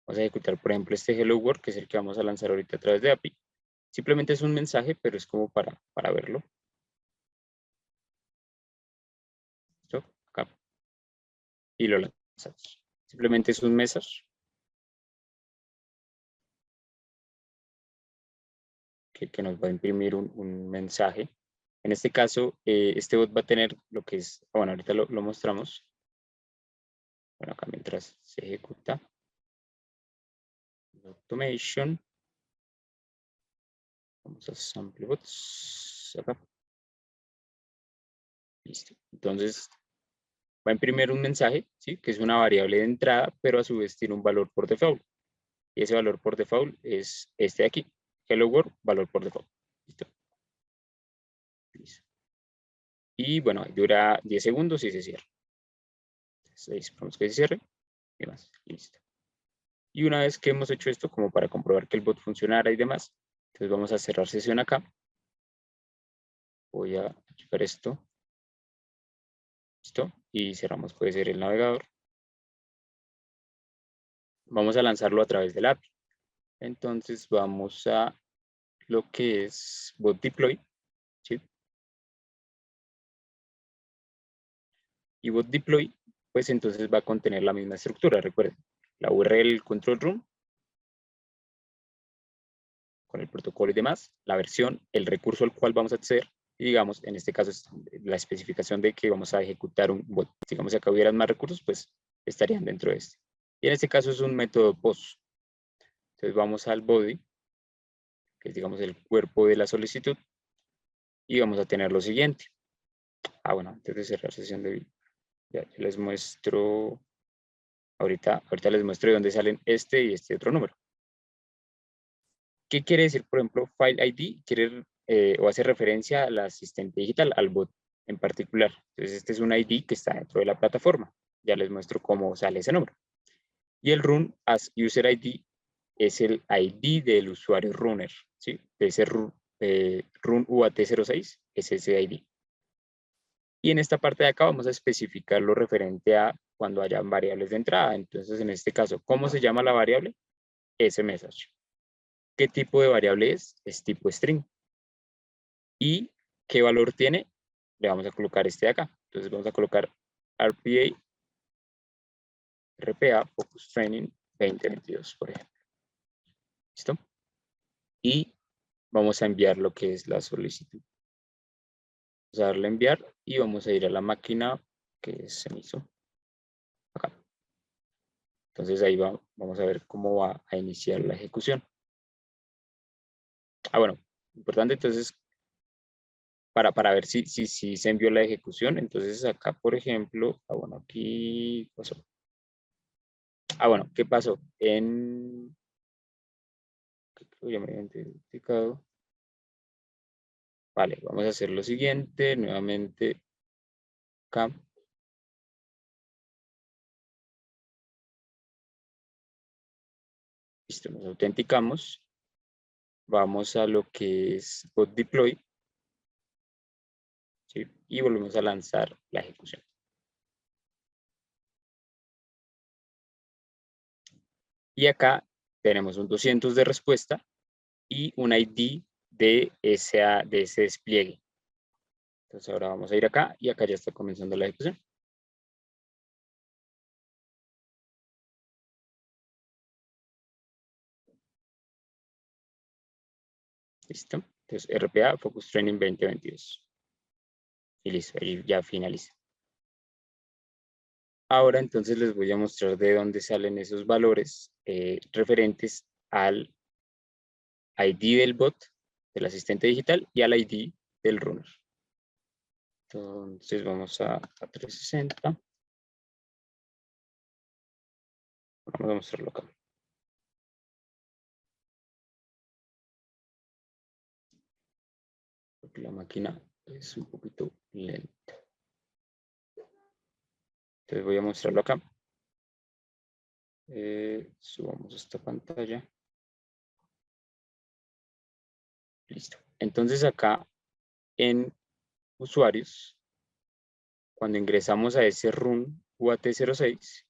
Vamos a ejecutar, por ejemplo, este Hello World, que es el que vamos a lanzar ahorita a través de API. Simplemente es un mensaje, pero es como para verlo. ¿Listo? Acá. Y lo lanzamos. Simplemente es un message que nos va a imprimir un mensaje. En este caso, este bot va a tener lo que es, bueno, ahorita lo mostramos. Bueno, acá mientras se ejecuta. Automation. Vamos a sample bots. Acá. Listo. Entonces, va a imprimir un mensaje, ¿sí? Que es una variable de entrada, pero a su vez tiene un valor por default. Y ese valor por default es este de aquí. Hello World, valor por default. ¿Listo? Listo. Y bueno, dura 10 segundos y se cierra. Entonces, esperamos que se cierre. Y más. Listo. Y una vez que hemos hecho esto, como para comprobar que el bot funcionara y demás, entonces vamos a cerrar sesión acá. Voy a checar esto. Listo. Y cerramos, puede ser el navegador. Vamos a lanzarlo a través del API. Entonces vamos a lo que es bot deploy. ¿Sí? Y bot deploy, pues entonces va a contener la misma estructura. Recuerden, la URL, el control room, con el protocolo y demás, la versión, el recurso al cual vamos a acceder, y digamos, en este caso es la especificación de que vamos a ejecutar un bot. Digamos, si acá hubieran más recursos, pues estarían dentro de este. Y en este caso es un método post. Entonces vamos al body, que es, digamos, el cuerpo de la solicitud, y vamos a tener lo siguiente. Bueno, antes de cerrar sesión de ya les muestro, ahorita les muestro de dónde salen este y este otro número. ¿Qué quiere decir, por ejemplo, File ID? Quiere o hace referencia al asistente digital, al bot en particular. Entonces, este es un ID que está dentro de la plataforma. Ya les muestro cómo sale ese número. Y el run as user ID es el ID del usuario runner, ¿sí? De ese run UAT06 es ese ID. Y en esta parte de acá vamos a especificar lo referente a cuando hayan variables de entrada. Entonces, en este caso, ¿cómo se llama la variable? SMessage. ¿Qué tipo de variable es? Es tipo string. ¿Y qué valor tiene? Le vamos a colocar este de acá. Entonces vamos a colocar RPA Focus Training 2022, por ejemplo. ¿Listo? Y vamos a enviar lo que es la solicitud. Vamos a darle a enviar y vamos a ir a la máquina que se me hizo acá. Entonces ahí vamos a ver cómo va a iniciar la ejecución. Bueno, importante entonces para ver si se envió la ejecución. Entonces acá, por ejemplo, bueno, aquí pasó. Bueno, ¿qué pasó? Ya me había identificado. Vale, vamos a hacer lo siguiente, nuevamente acá. Listo, nos autenticamos. Vamos a lo que es bot deploy. ¿Sí? Y volvemos a lanzar la ejecución. Y acá tenemos un 200 de respuesta y un ID de ese despliegue. Entonces ahora vamos a ir acá y acá ya está comenzando la ejecución. Listo. Entonces RPA Focus Training 2022. Y listo, ahí ya finaliza. Ahora entonces les voy a mostrar de dónde salen esos valores referentes al ID del bot, del asistente digital, y al ID del runner. Entonces vamos a 360. Vamos a mostrarlo acá. Porque la máquina es un poquito lenta. Entonces voy a mostrarlo acá. Subamos esta pantalla. Listo. Entonces acá en usuarios, cuando ingresamos a ese run UAT06,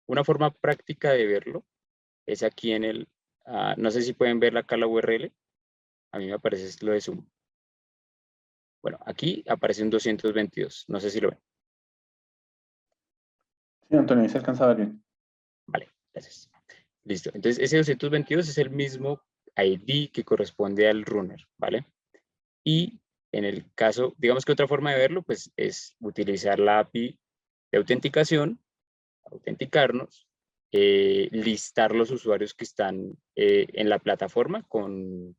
una forma práctica de verlo es aquí en el, no sé si pueden ver acá la URL, a mí me aparece lo de Zoom. Bueno, aquí aparece un 222, no sé si lo ven. Sí, Antonio, ahí se alcanza a ver bien. Vale, gracias. Listo, entonces ese 222 es el mismo ID que corresponde al runner, ¿vale? Y en el caso, digamos que otra forma de verlo, pues es utilizar la API de autenticación, autenticarnos, listar los usuarios que están en la plataforma con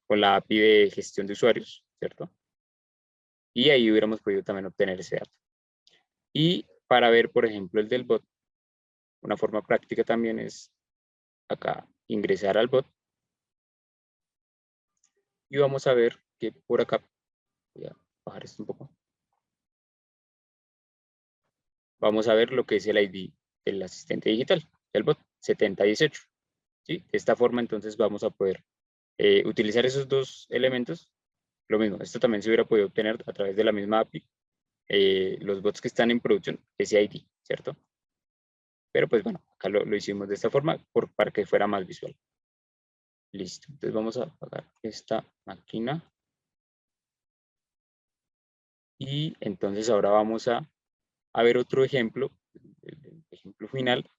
la API de gestión de usuarios, ¿cierto? Y ahí hubiéramos podido también obtener ese dato. Y para ver, por ejemplo, el del bot, una forma práctica también es acá ingresar al bot. Y vamos a ver que por acá, voy a bajar esto un poco. Vamos a ver lo que es el ID del asistente digital, del bot 7018. ¿Sí? De esta forma, entonces, vamos a poder utilizar esos dos elementos. Lo mismo, esto también se hubiera podido obtener a través de la misma API. Los bots que están en producción, ese ID, ¿cierto? Pero pues bueno, acá lo hicimos de esta forma para que fuera más visual. Listo, entonces vamos a apagar esta máquina. Y entonces ahora vamos a ver otro ejemplo, el ejemplo final,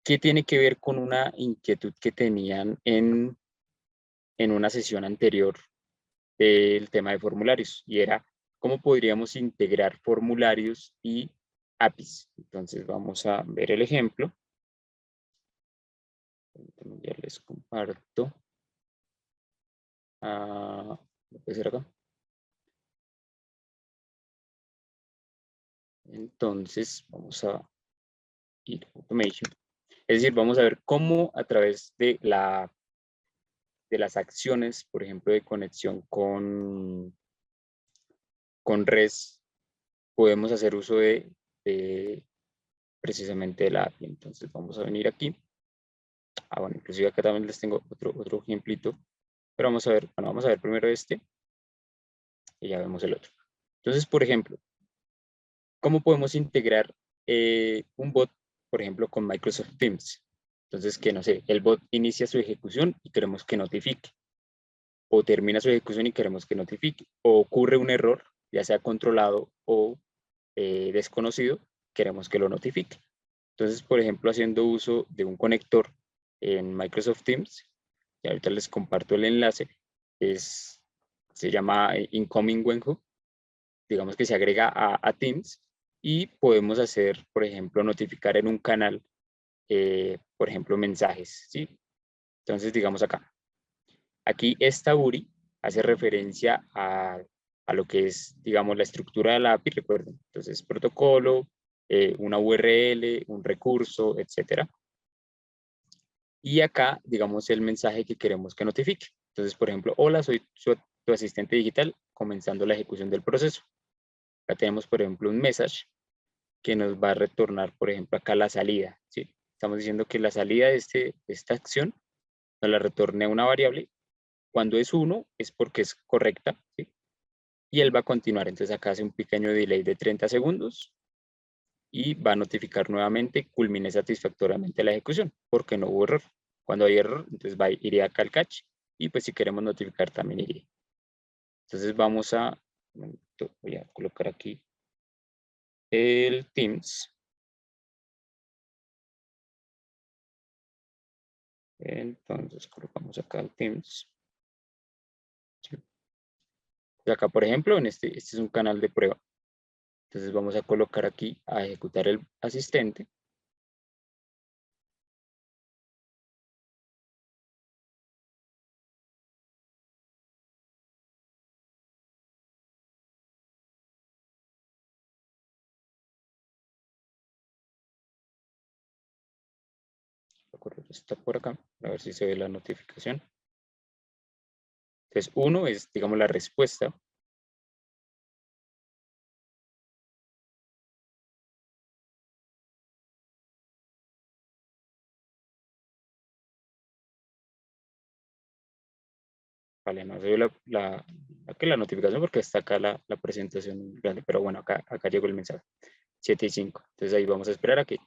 que tiene que ver con una inquietud que tenían en una sesión anterior del tema de formularios, y era cómo podríamos integrar formularios y APIs. Entonces vamos a ver el ejemplo. Ya les comparto. ¿Lo puede ser acá? Entonces vamos a ir a Automation. Es decir, vamos a ver cómo a través de las acciones, por ejemplo, de conexión con REST, podemos hacer uso de precisamente de la API. Entonces vamos a venir aquí. Bueno, inclusive acá también les tengo otro ejemplito, pero vamos a ver, bueno, vamos a ver primero este y ya vemos el otro. Entonces, por ejemplo, ¿cómo podemos integrar un bot, por ejemplo, con Microsoft Teams? Entonces, que no sé, el bot inicia su ejecución y queremos que notifique, o termina su ejecución y queremos que notifique, o ocurre un error, ya sea controlado o desconocido, queremos que lo notifique. Entonces, por ejemplo, haciendo uso de un conector en Microsoft Teams, y ahorita les comparto el enlace, se llama Incoming Webhook, digamos que se agrega a Teams, y podemos hacer, por ejemplo, notificar en un canal, por ejemplo, mensajes, ¿sí? Entonces, digamos acá. Aquí esta URI hace referencia a lo que es, digamos, la estructura de la API, recuerden. Entonces, protocolo, una URL, un recurso, etcétera. Y acá, digamos, el mensaje que queremos que notifique. Entonces, por ejemplo, hola, soy tu asistente digital, comenzando la ejecución del proceso. Acá tenemos, por ejemplo, un message que nos va a retornar, por ejemplo, acá la salida, ¿sí? Estamos diciendo que la salida de esta acción nos la retorne a una variable. Cuando es 1 es porque es correcta, ¿sí? Y él va a continuar. Entonces acá hace un pequeño delay de 30 segundos y va a notificar nuevamente, culmine satisfactoriamente la ejecución, porque no hubo error. Cuando hay error, entonces iría acá al catch, y pues si queremos notificar también iría. Entonces vamos voy a colocar aquí el Teams. Entonces colocamos acá el Teams. ¿Sí? Y acá, por ejemplo, este es un canal de prueba. Entonces vamos a colocar aquí a ejecutar el asistente. Está por acá, a ver si se ve la notificación. Entonces, 1 es, digamos, la respuesta. Vale, no se ve la notificación porque está acá la presentación grande, pero bueno, acá llegó el mensaje. 7 y 5. Entonces ahí vamos a esperar a que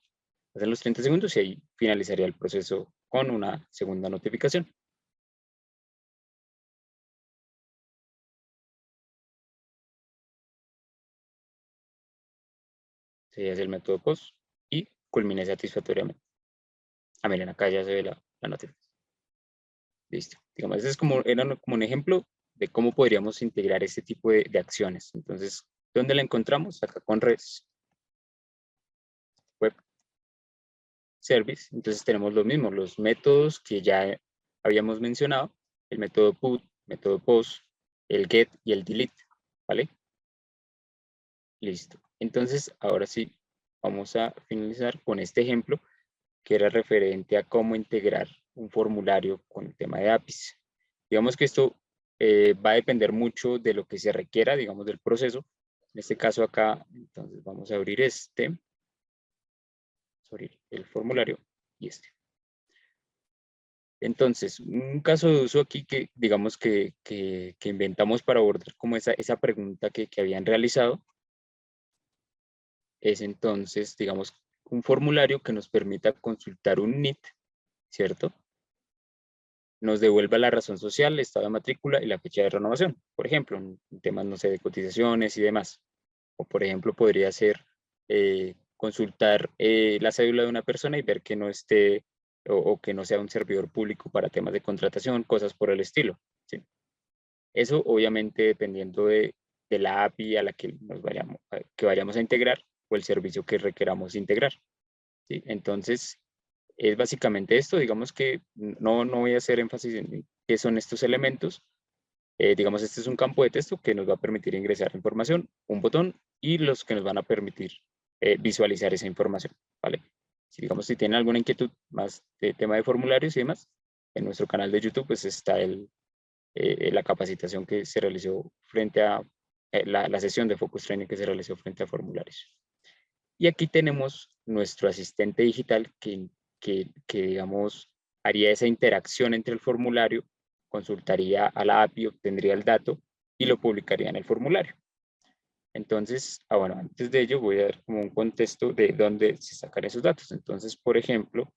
pasen los 30 segundos y ahí finalizaría el proceso con una segunda notificación. Se hace el método post y culmine satisfactoriamente. Miren, acá ya se ve la notificación. Listo. Digamos, ese era como un ejemplo de cómo podríamos integrar este tipo de acciones. Entonces, ¿dónde la encontramos? Acá con REST Web Service. Entonces tenemos lo mismo, los métodos que ya habíamos mencionado, el método put, método post, el get y el delete, ¿vale? Listo. Entonces, ahora sí, vamos a finalizar con este ejemplo que era referente a cómo integrar un formulario con el tema de APIs. Digamos que esto va a depender mucho de lo que se requiera, digamos, del proceso. En este caso acá, entonces vamos a abrir abrir el formulario y este. Entonces, un caso de uso aquí que digamos que inventamos para abordar como esa pregunta que habían realizado es entonces, digamos, un formulario que nos permita consultar un NIT, ¿cierto? Nos devuelva la razón social, el estado de matrícula y la fecha de renovación, por ejemplo, en temas, no sé, de cotizaciones y demás. O, por ejemplo, podría ser consultar la cédula de una persona y ver que no esté o que no sea un servidor público para temas de contratación, cosas por el estilo, ¿sí? Eso, obviamente, dependiendo de la API a la que vayamos a integrar o el servicio que requeramos integrar, ¿sí? Entonces, es básicamente esto. Digamos que no voy a hacer énfasis en qué son estos elementos. Digamos, este es un campo de texto que nos va a permitir ingresar información, un botón y los que nos van a permitir visualizar esa información, ¿vale? Si tienen alguna inquietud más de tema de formularios y demás, en nuestro canal de YouTube pues está la capacitación que se realizó frente a la sesión de Focus Training que se realizó frente a formularios. Y aquí tenemos nuestro asistente digital que digamos, haría esa interacción entre el formulario, consultaría a la API, obtendría el dato y lo publicaría en el formulario. Entonces, bueno, antes de ello voy a dar como un contexto de dónde se sacan esos datos. Entonces, por ejemplo,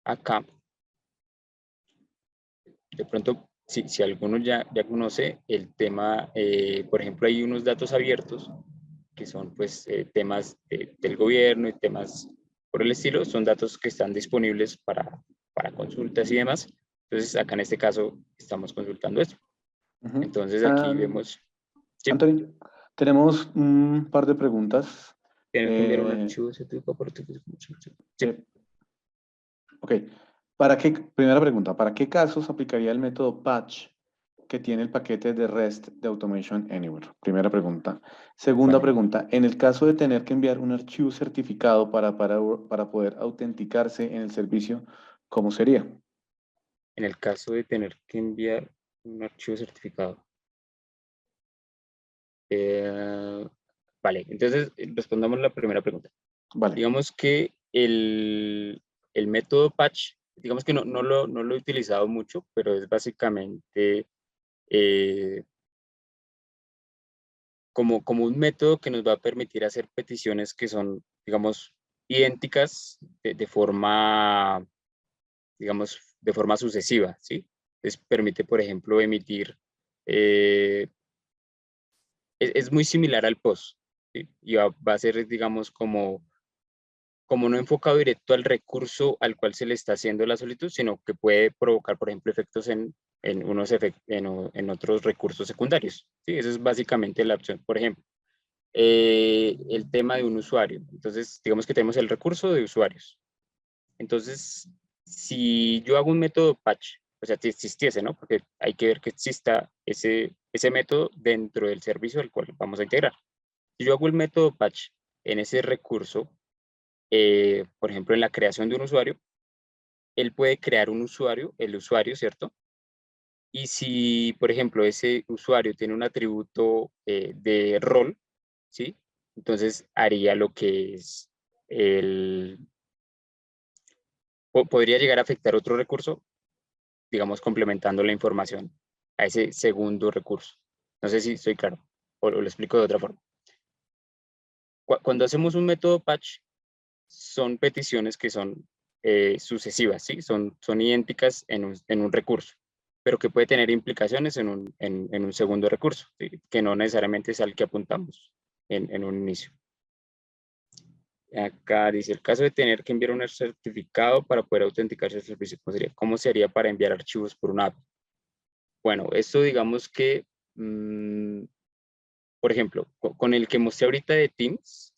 acá, de pronto, si alguno ya conoce el tema, por ejemplo, hay unos datos abiertos que son pues temas del gobierno y temas por el estilo, son datos que están disponibles para consultas y demás. Entonces, acá en este caso estamos consultando esto. Entonces, aquí vemos... ¿sí? Antonio, tenemos un par de preguntas. Tener que enviar un archivo certificado por sí. Ok. Primera pregunta, ¿para qué casos aplicaría el método patch que tiene el paquete de REST de Automation Anywhere? Primera pregunta. Segunda Vale. pregunta, en el caso de tener que enviar un archivo certificado para poder autenticarse en el servicio, ¿cómo sería? En el caso de tener que enviar un archivo certificado. Vale, entonces respondamos la primera pregunta. Vale. Digamos que el método patch, digamos que no lo he utilizado mucho, pero es básicamente como un método que nos va a permitir hacer peticiones que son, digamos, idénticas de forma, digamos, de forma sucesiva, ¿sí? Entonces permite, por ejemplo, emitir, es muy similar al POST, ¿sí? Y va a ser, digamos, como no enfocado directo al recurso al cual se le está haciendo la solicitud, sino que puede provocar, por ejemplo, efectos en otros recursos secundarios, ¿sí? Esa es básicamente la opción. Por ejemplo, el tema de un usuario. Entonces, digamos que tenemos el recurso de usuarios. Entonces, si yo hago un método patch, o sea, si existiese, ¿no? Porque hay que ver que exista ese método dentro del servicio al cual vamos a integrar. Si yo hago el método patch en ese recurso, por ejemplo, en la creación de un usuario, él puede crear un usuario, el usuario, ¿cierto? Y si, por ejemplo, ese usuario tiene un atributo de rol, ¿sí? Entonces haría lo que es podría llegar a afectar otro recurso, digamos, complementando la información a ese segundo recurso. No sé si estoy claro o lo explico de otra forma. Cuando hacemos un método patch, son peticiones que son sucesivas, ¿sí? Son idénticas en un recurso, pero que puede tener implicaciones en un segundo recurso, ¿sí? Que no necesariamente es al que apuntamos en un inicio. Acá dice, el caso de tener que enviar un certificado para poder autenticarse el servicio, ¿cómo sería para enviar archivos por una API? Bueno, esto digamos que, por ejemplo, con el que mostré ahorita de Teams,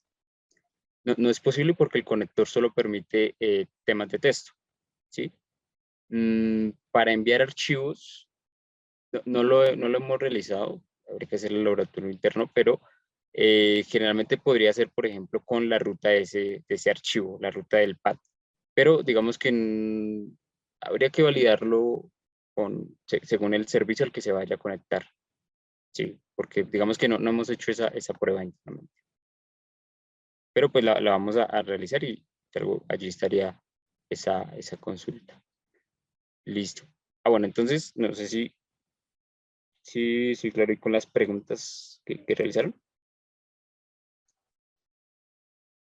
no es posible porque el conector solo permite temas de texto, ¿sí? Para enviar archivos, no lo hemos realizado. habría que hacer el laboratorio interno, pero generalmente podría ser, por ejemplo, con la ruta de ese archivo, la ruta del path. Pero digamos que habría que validarlo según el servicio al que se vaya a conectar. Sí, porque digamos que no hemos hecho esa prueba internamente. Pero pues la vamos a realizar y allí estaría esa consulta. Listo. Bueno, entonces no sé si claro y con las preguntas que realizaron.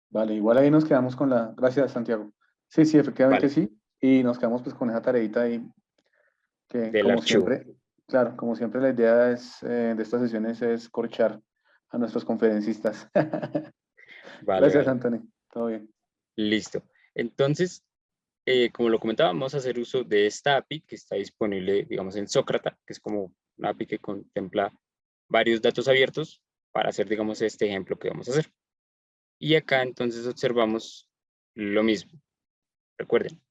Vale, igual ahí nos quedamos con la... Gracias, Santiago. Sí, sí, efectivamente Vale, sí. Y nos quedamos pues con esa tareita ahí, que del como archivo. siempre, claro, como siempre la idea es, de estas sesiones es corchar a nuestros conferencistas. Vale, Gracias, vale. Anthony. Todo bien. Listo. Entonces, como lo comentaba, vamos a hacer uso de esta API que está disponible, digamos, en Sócrata, que es como una API que contempla varios datos abiertos para hacer, digamos, este ejemplo que vamos a hacer. Y acá entonces observamos lo mismo. Recuerden,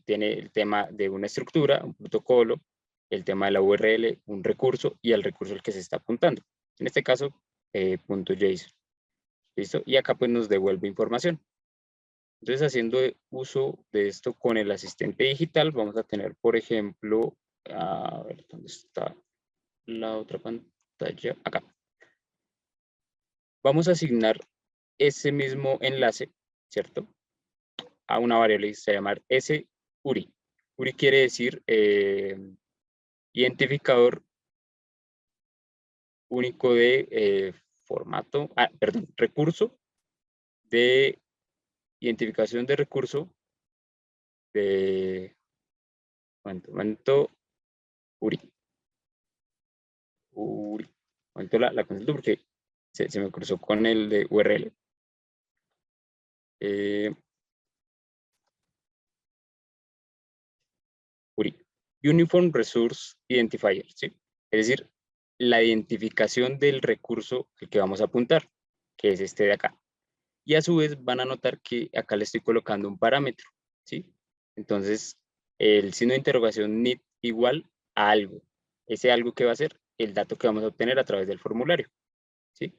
tiene el tema de una estructura, un protocolo, el tema de la URL, un recurso y el recurso al que se está apuntando. En este caso, .json. ¿Listo? Y acá pues nos devuelve información. Entonces, haciendo uso de esto con el asistente digital, vamos a tener, por ejemplo, a ver, ¿dónde está la otra pantalla? Acá. Vamos a asignar ese mismo enlace, ¿cierto? A una variable que se llama sURI. URI quiere decir identificador único de formato, perdón, recurso de identificación de recurso de momento URI. Momento la consulto porque se me cruzó con el de URL. URI. Uniform Resource Identifier, ¿sí? Es decir, la identificación del recurso al que vamos a apuntar, que es este de acá. Y a su vez van a notar que acá le estoy colocando un parámetro, ¿sí? Entonces, el signo de interrogación need igual a algo. Ese algo que va a ser el dato que vamos a obtener a través del formulario, ¿sí?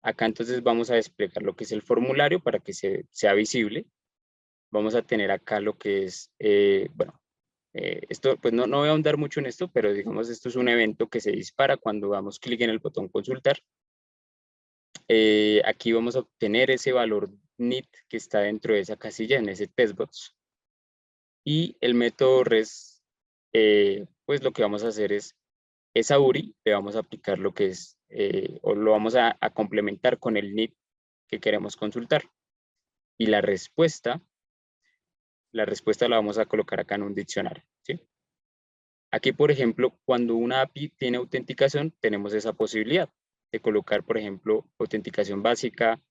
Acá entonces vamos a desplegar lo que es el formulario para que sea visible. Vamos a tener acá lo que es, bueno, esto, pues no voy a ahondar mucho en esto, pero digamos esto es un evento que se dispara cuando damos clic en el botón consultar. Aquí vamos a obtener ese valor NIT que está dentro de esa casilla, en ese testbox. Y el método res, pues lo que vamos a hacer es, esa URI le vamos a aplicar lo que es, o lo vamos a complementar con el NIT que queremos consultar. Y la respuesta la vamos a colocar acá en un diccionario, ¿sí? Aquí, por ejemplo, cuando una API tiene autenticación, tenemos esa posibilidad de colocar, por ejemplo, autenticación básica,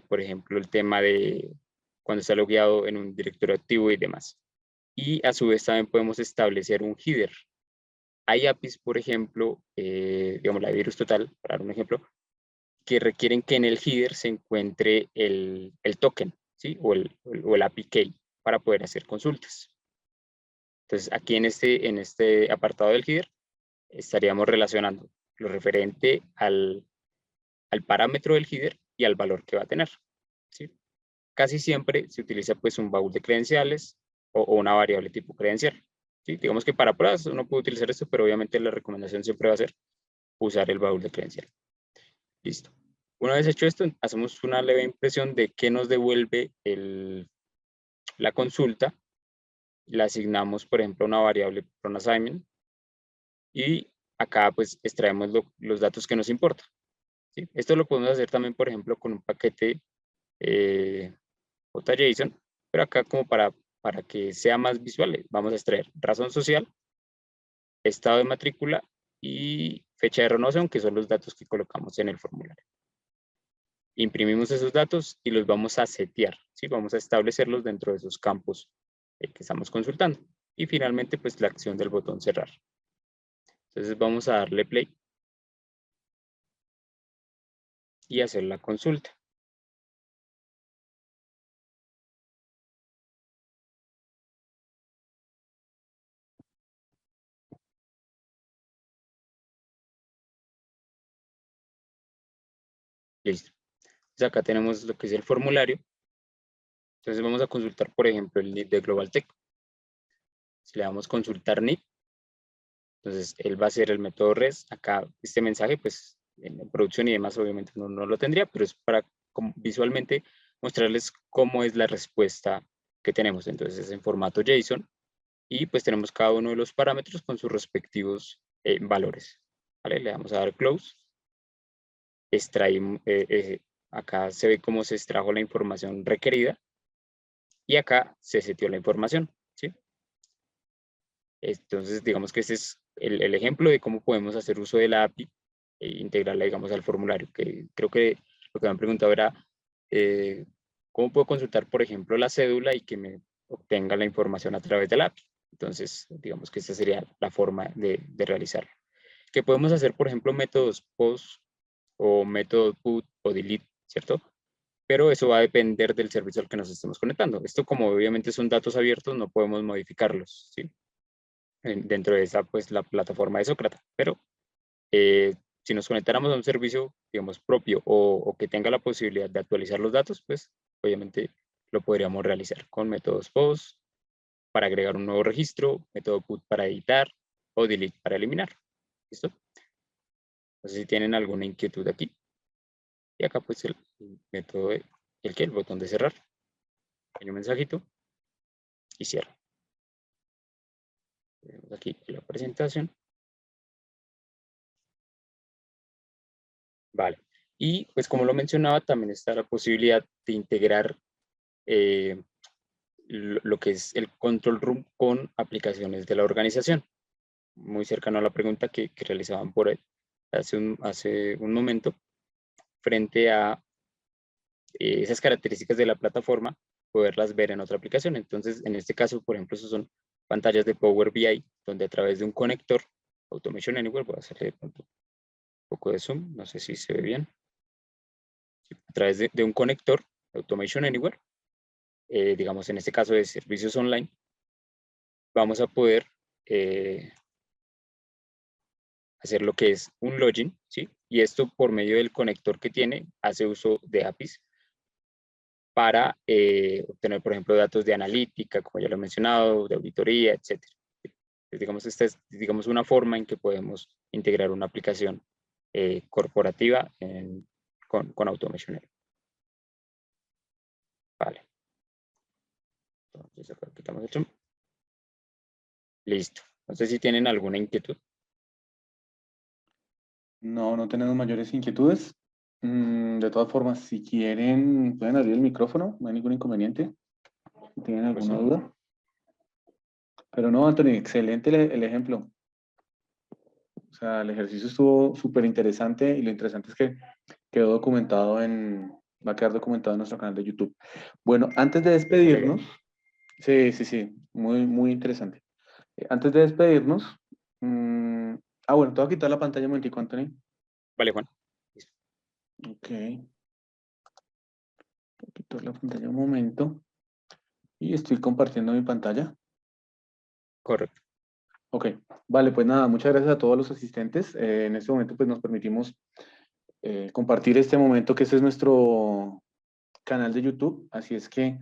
por ejemplo, el tema de cuando está logueado en un directorio activo y demás. Y a su vez también podemos establecer un header. Hay APIs, por ejemplo, digamos la Virus Total, para dar un ejemplo, que requieren que en el header se encuentre el token, ¿sí? O el API key para poder hacer consultas. Entonces, aquí en este apartado del header estaríamos relacionando lo referente al parámetro del header y al valor que va a tener, ¿sí? Casi siempre se utiliza pues un baúl de credenciales o una variable tipo credencial, ¿sí? Digamos que para pruebas uno puede utilizar esto, pero obviamente la recomendación siempre va a ser usar el baúl de credencial. Listo. Una vez hecho esto, hacemos una leve impresión de qué nos devuelve la consulta. La asignamos, por ejemplo, a una variable from assignment y acá pues extraemos los datos que nos importan, ¿sí? Esto lo podemos hacer también, por ejemplo, con un paquete JSON, pero acá como para que sea más visual, vamos a extraer razón social, estado de matrícula y fecha de renovación, que son los datos que colocamos en el formulario. Imprimimos esos datos y los vamos a setear, ¿sí? Vamos a establecerlos dentro de esos campos que estamos consultando. Y finalmente, pues la acción del botón cerrar. Entonces vamos a darle play y hacer la consulta. Listo. Entonces acá tenemos lo que es el formulario. Entonces vamos a consultar, por ejemplo, el NID de Global Tech. Si le damos consultar NID, entonces él va a hacer el método REST. Acá este mensaje, pues en producción y demás obviamente no lo tendría, pero es para visualmente mostrarles cómo es la respuesta que tenemos. Entonces es en formato JSON y pues tenemos cada uno de los parámetros con sus respectivos valores. ¿Vale? Le damos a dar close. Extraímos, acá se ve cómo se extrajo la información requerida y acá se seteó la información, ¿sí? Entonces, digamos que este es el ejemplo de cómo podemos hacer uso de la API e integrarla, digamos, al formulario, que creo que lo que me han preguntado era cómo puedo consultar, por ejemplo, la cédula y que me obtenga la información a través de la API. Entonces, digamos que esta sería la forma de realizarlo. Que podemos hacer, por ejemplo, métodos post o método put o delete, ¿cierto? Pero eso va a depender del servicio al que nos estemos conectando. Esto, como obviamente son datos abiertos, no podemos modificarlos, ¿sí? Dentro de esa, pues, la plataforma de Sócrata. Pero si nos conectáramos a un servicio, digamos, propio o que tenga la posibilidad de actualizar los datos, pues, obviamente lo podríamos realizar con métodos post para agregar un nuevo registro, método put para editar o delete para eliminar. ¿Listo? No sé si tienen alguna inquietud aquí. Y acá pues el método, el botón de cerrar. Hay un mensajito y cierro. Tenemos aquí la presentación. Vale. Y pues como lo mencionaba, también está la posibilidad de integrar lo que es el control room con aplicaciones de la organización. Muy cercano a la pregunta que realizaban por ahí hace un momento, frente a esas características de la plataforma, poderlas ver en otra aplicación. Entonces, en este caso, por ejemplo, esos son pantallas de Power BI, donde a través de un conector, Automation Anywhere, voy a hacerle un poco de zoom, no sé si se ve bien. A través de un conector, Automation Anywhere, digamos en este caso de servicios online, vamos a poder hacer lo que es un login, ¿sí? Y esto por medio del conector que tiene, hace uso de APIs para obtener, por ejemplo, datos de analítica, como ya lo he mencionado, de auditoría, etc. Entonces, digamos, esta es, digamos, una forma en que podemos integrar una aplicación corporativa con Automation. Vale. Entonces, acá quitamos el zoom. Listo. No sé si tienen alguna inquietud. No, no tenemos mayores inquietudes. De todas formas, si quieren, pueden abrir el micrófono, no hay ningún inconveniente. Si tienen Pues alguna sí. duda. Pero no, Anthony, excelente el ejemplo. O sea, el ejercicio estuvo súper interesante y lo interesante es que quedó documentado va a quedar documentado en nuestro canal de YouTube. Bueno, antes de despedirnos, sí, muy interesante. Antes de despedirnos, bueno, te voy a quitar la pantalla un momentico, Anthony. Vale, Juan. Listo. Ok. Voy a quitar la pantalla un momento. Y estoy compartiendo mi pantalla. Correcto. Ok, vale, pues nada, muchas gracias a todos los asistentes. En este momento pues nos permitimos compartir este momento que este es nuestro canal de YouTube, así es que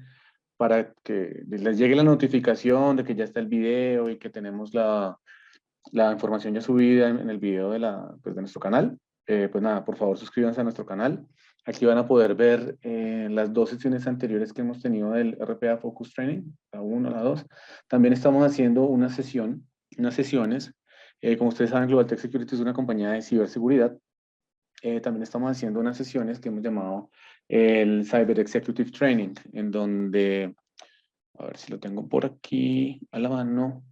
para que les llegue la notificación de que ya está el video y que tenemos la información ya subida en el video de nuestro canal, pues nada, por favor suscríbanse a nuestro canal. Aquí van a poder ver las 2 sesiones anteriores que hemos tenido del RPA Focus Training, la 1, la 2. También estamos haciendo unas sesiones. Como ustedes saben, Global Tech Security es una compañía de ciberseguridad. También estamos haciendo unas sesiones que hemos llamado el Cyber Executive Training, en donde, a ver si lo tengo por aquí a la mano,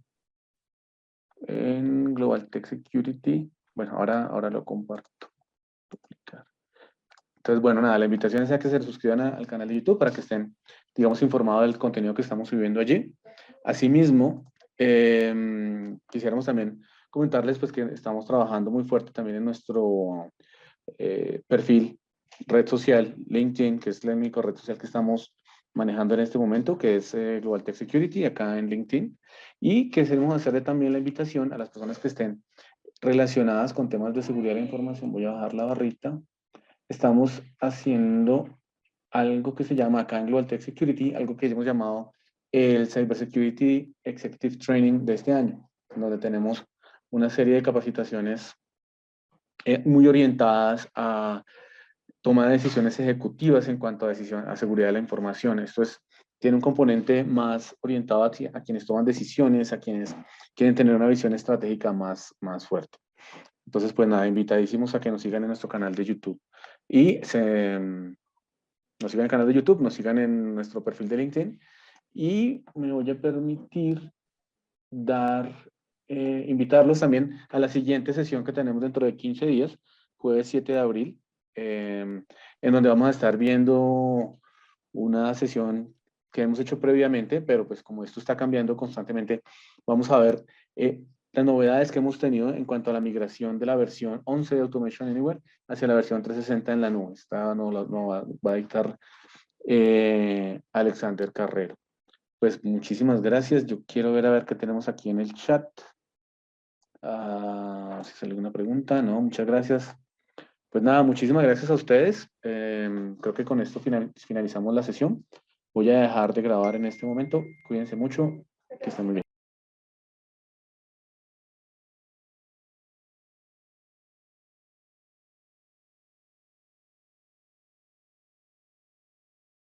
en Global Tech Security. Bueno, ahora lo comparto. Duplicar. Entonces, bueno, nada, la invitación es a que se suscriban al canal de YouTube para que estén, digamos, informados del contenido que estamos subiendo allí. Asimismo, quisiéramos también comentarles pues, que estamos trabajando muy fuerte también en nuestro perfil, red social, LinkedIn, que es la única red social que estamos manejando en este momento, que es Global Tech Security, acá en LinkedIn, y queremos hacerle también la invitación a las personas que estén relacionadas con temas de seguridad de la información. Voy a bajar la barrita. estamos haciendo algo que se llama acá en Global Tech Security, algo que hemos llamado el Cybersecurity Executive Training de este año, donde tenemos una serie de capacitaciones muy orientadas a toma de decisiones ejecutivas en cuanto a seguridad de la información. Esto tiene un componente más orientado a quienes toman decisiones, a quienes quieren tener una visión estratégica más fuerte. Entonces, pues nada, invitadísimos a que nos sigan en nuestro canal de YouTube. Y nos sigan en el canal de YouTube, nos sigan en nuestro perfil de LinkedIn. Y me voy a permitir invitarlos también a la siguiente sesión que tenemos dentro de 15 días, jueves 7 de abril, en donde vamos a estar viendo una sesión que hemos hecho previamente, pero pues como esto está cambiando constantemente, vamos a ver las novedades que hemos tenido en cuanto a la migración de la versión 11 de Automation Anywhere hacia la versión 360 en la nube. Esta no va a dictar Alexander Carrero. Pues muchísimas gracias. Yo quiero ver a ver qué tenemos aquí en el chat. Si sale alguna pregunta, no, muchas gracias. Pues nada, muchísimas gracias a ustedes. Creo que con esto finalizamos la sesión. Voy a dejar de grabar en este momento. Cuídense mucho, que estén muy bien.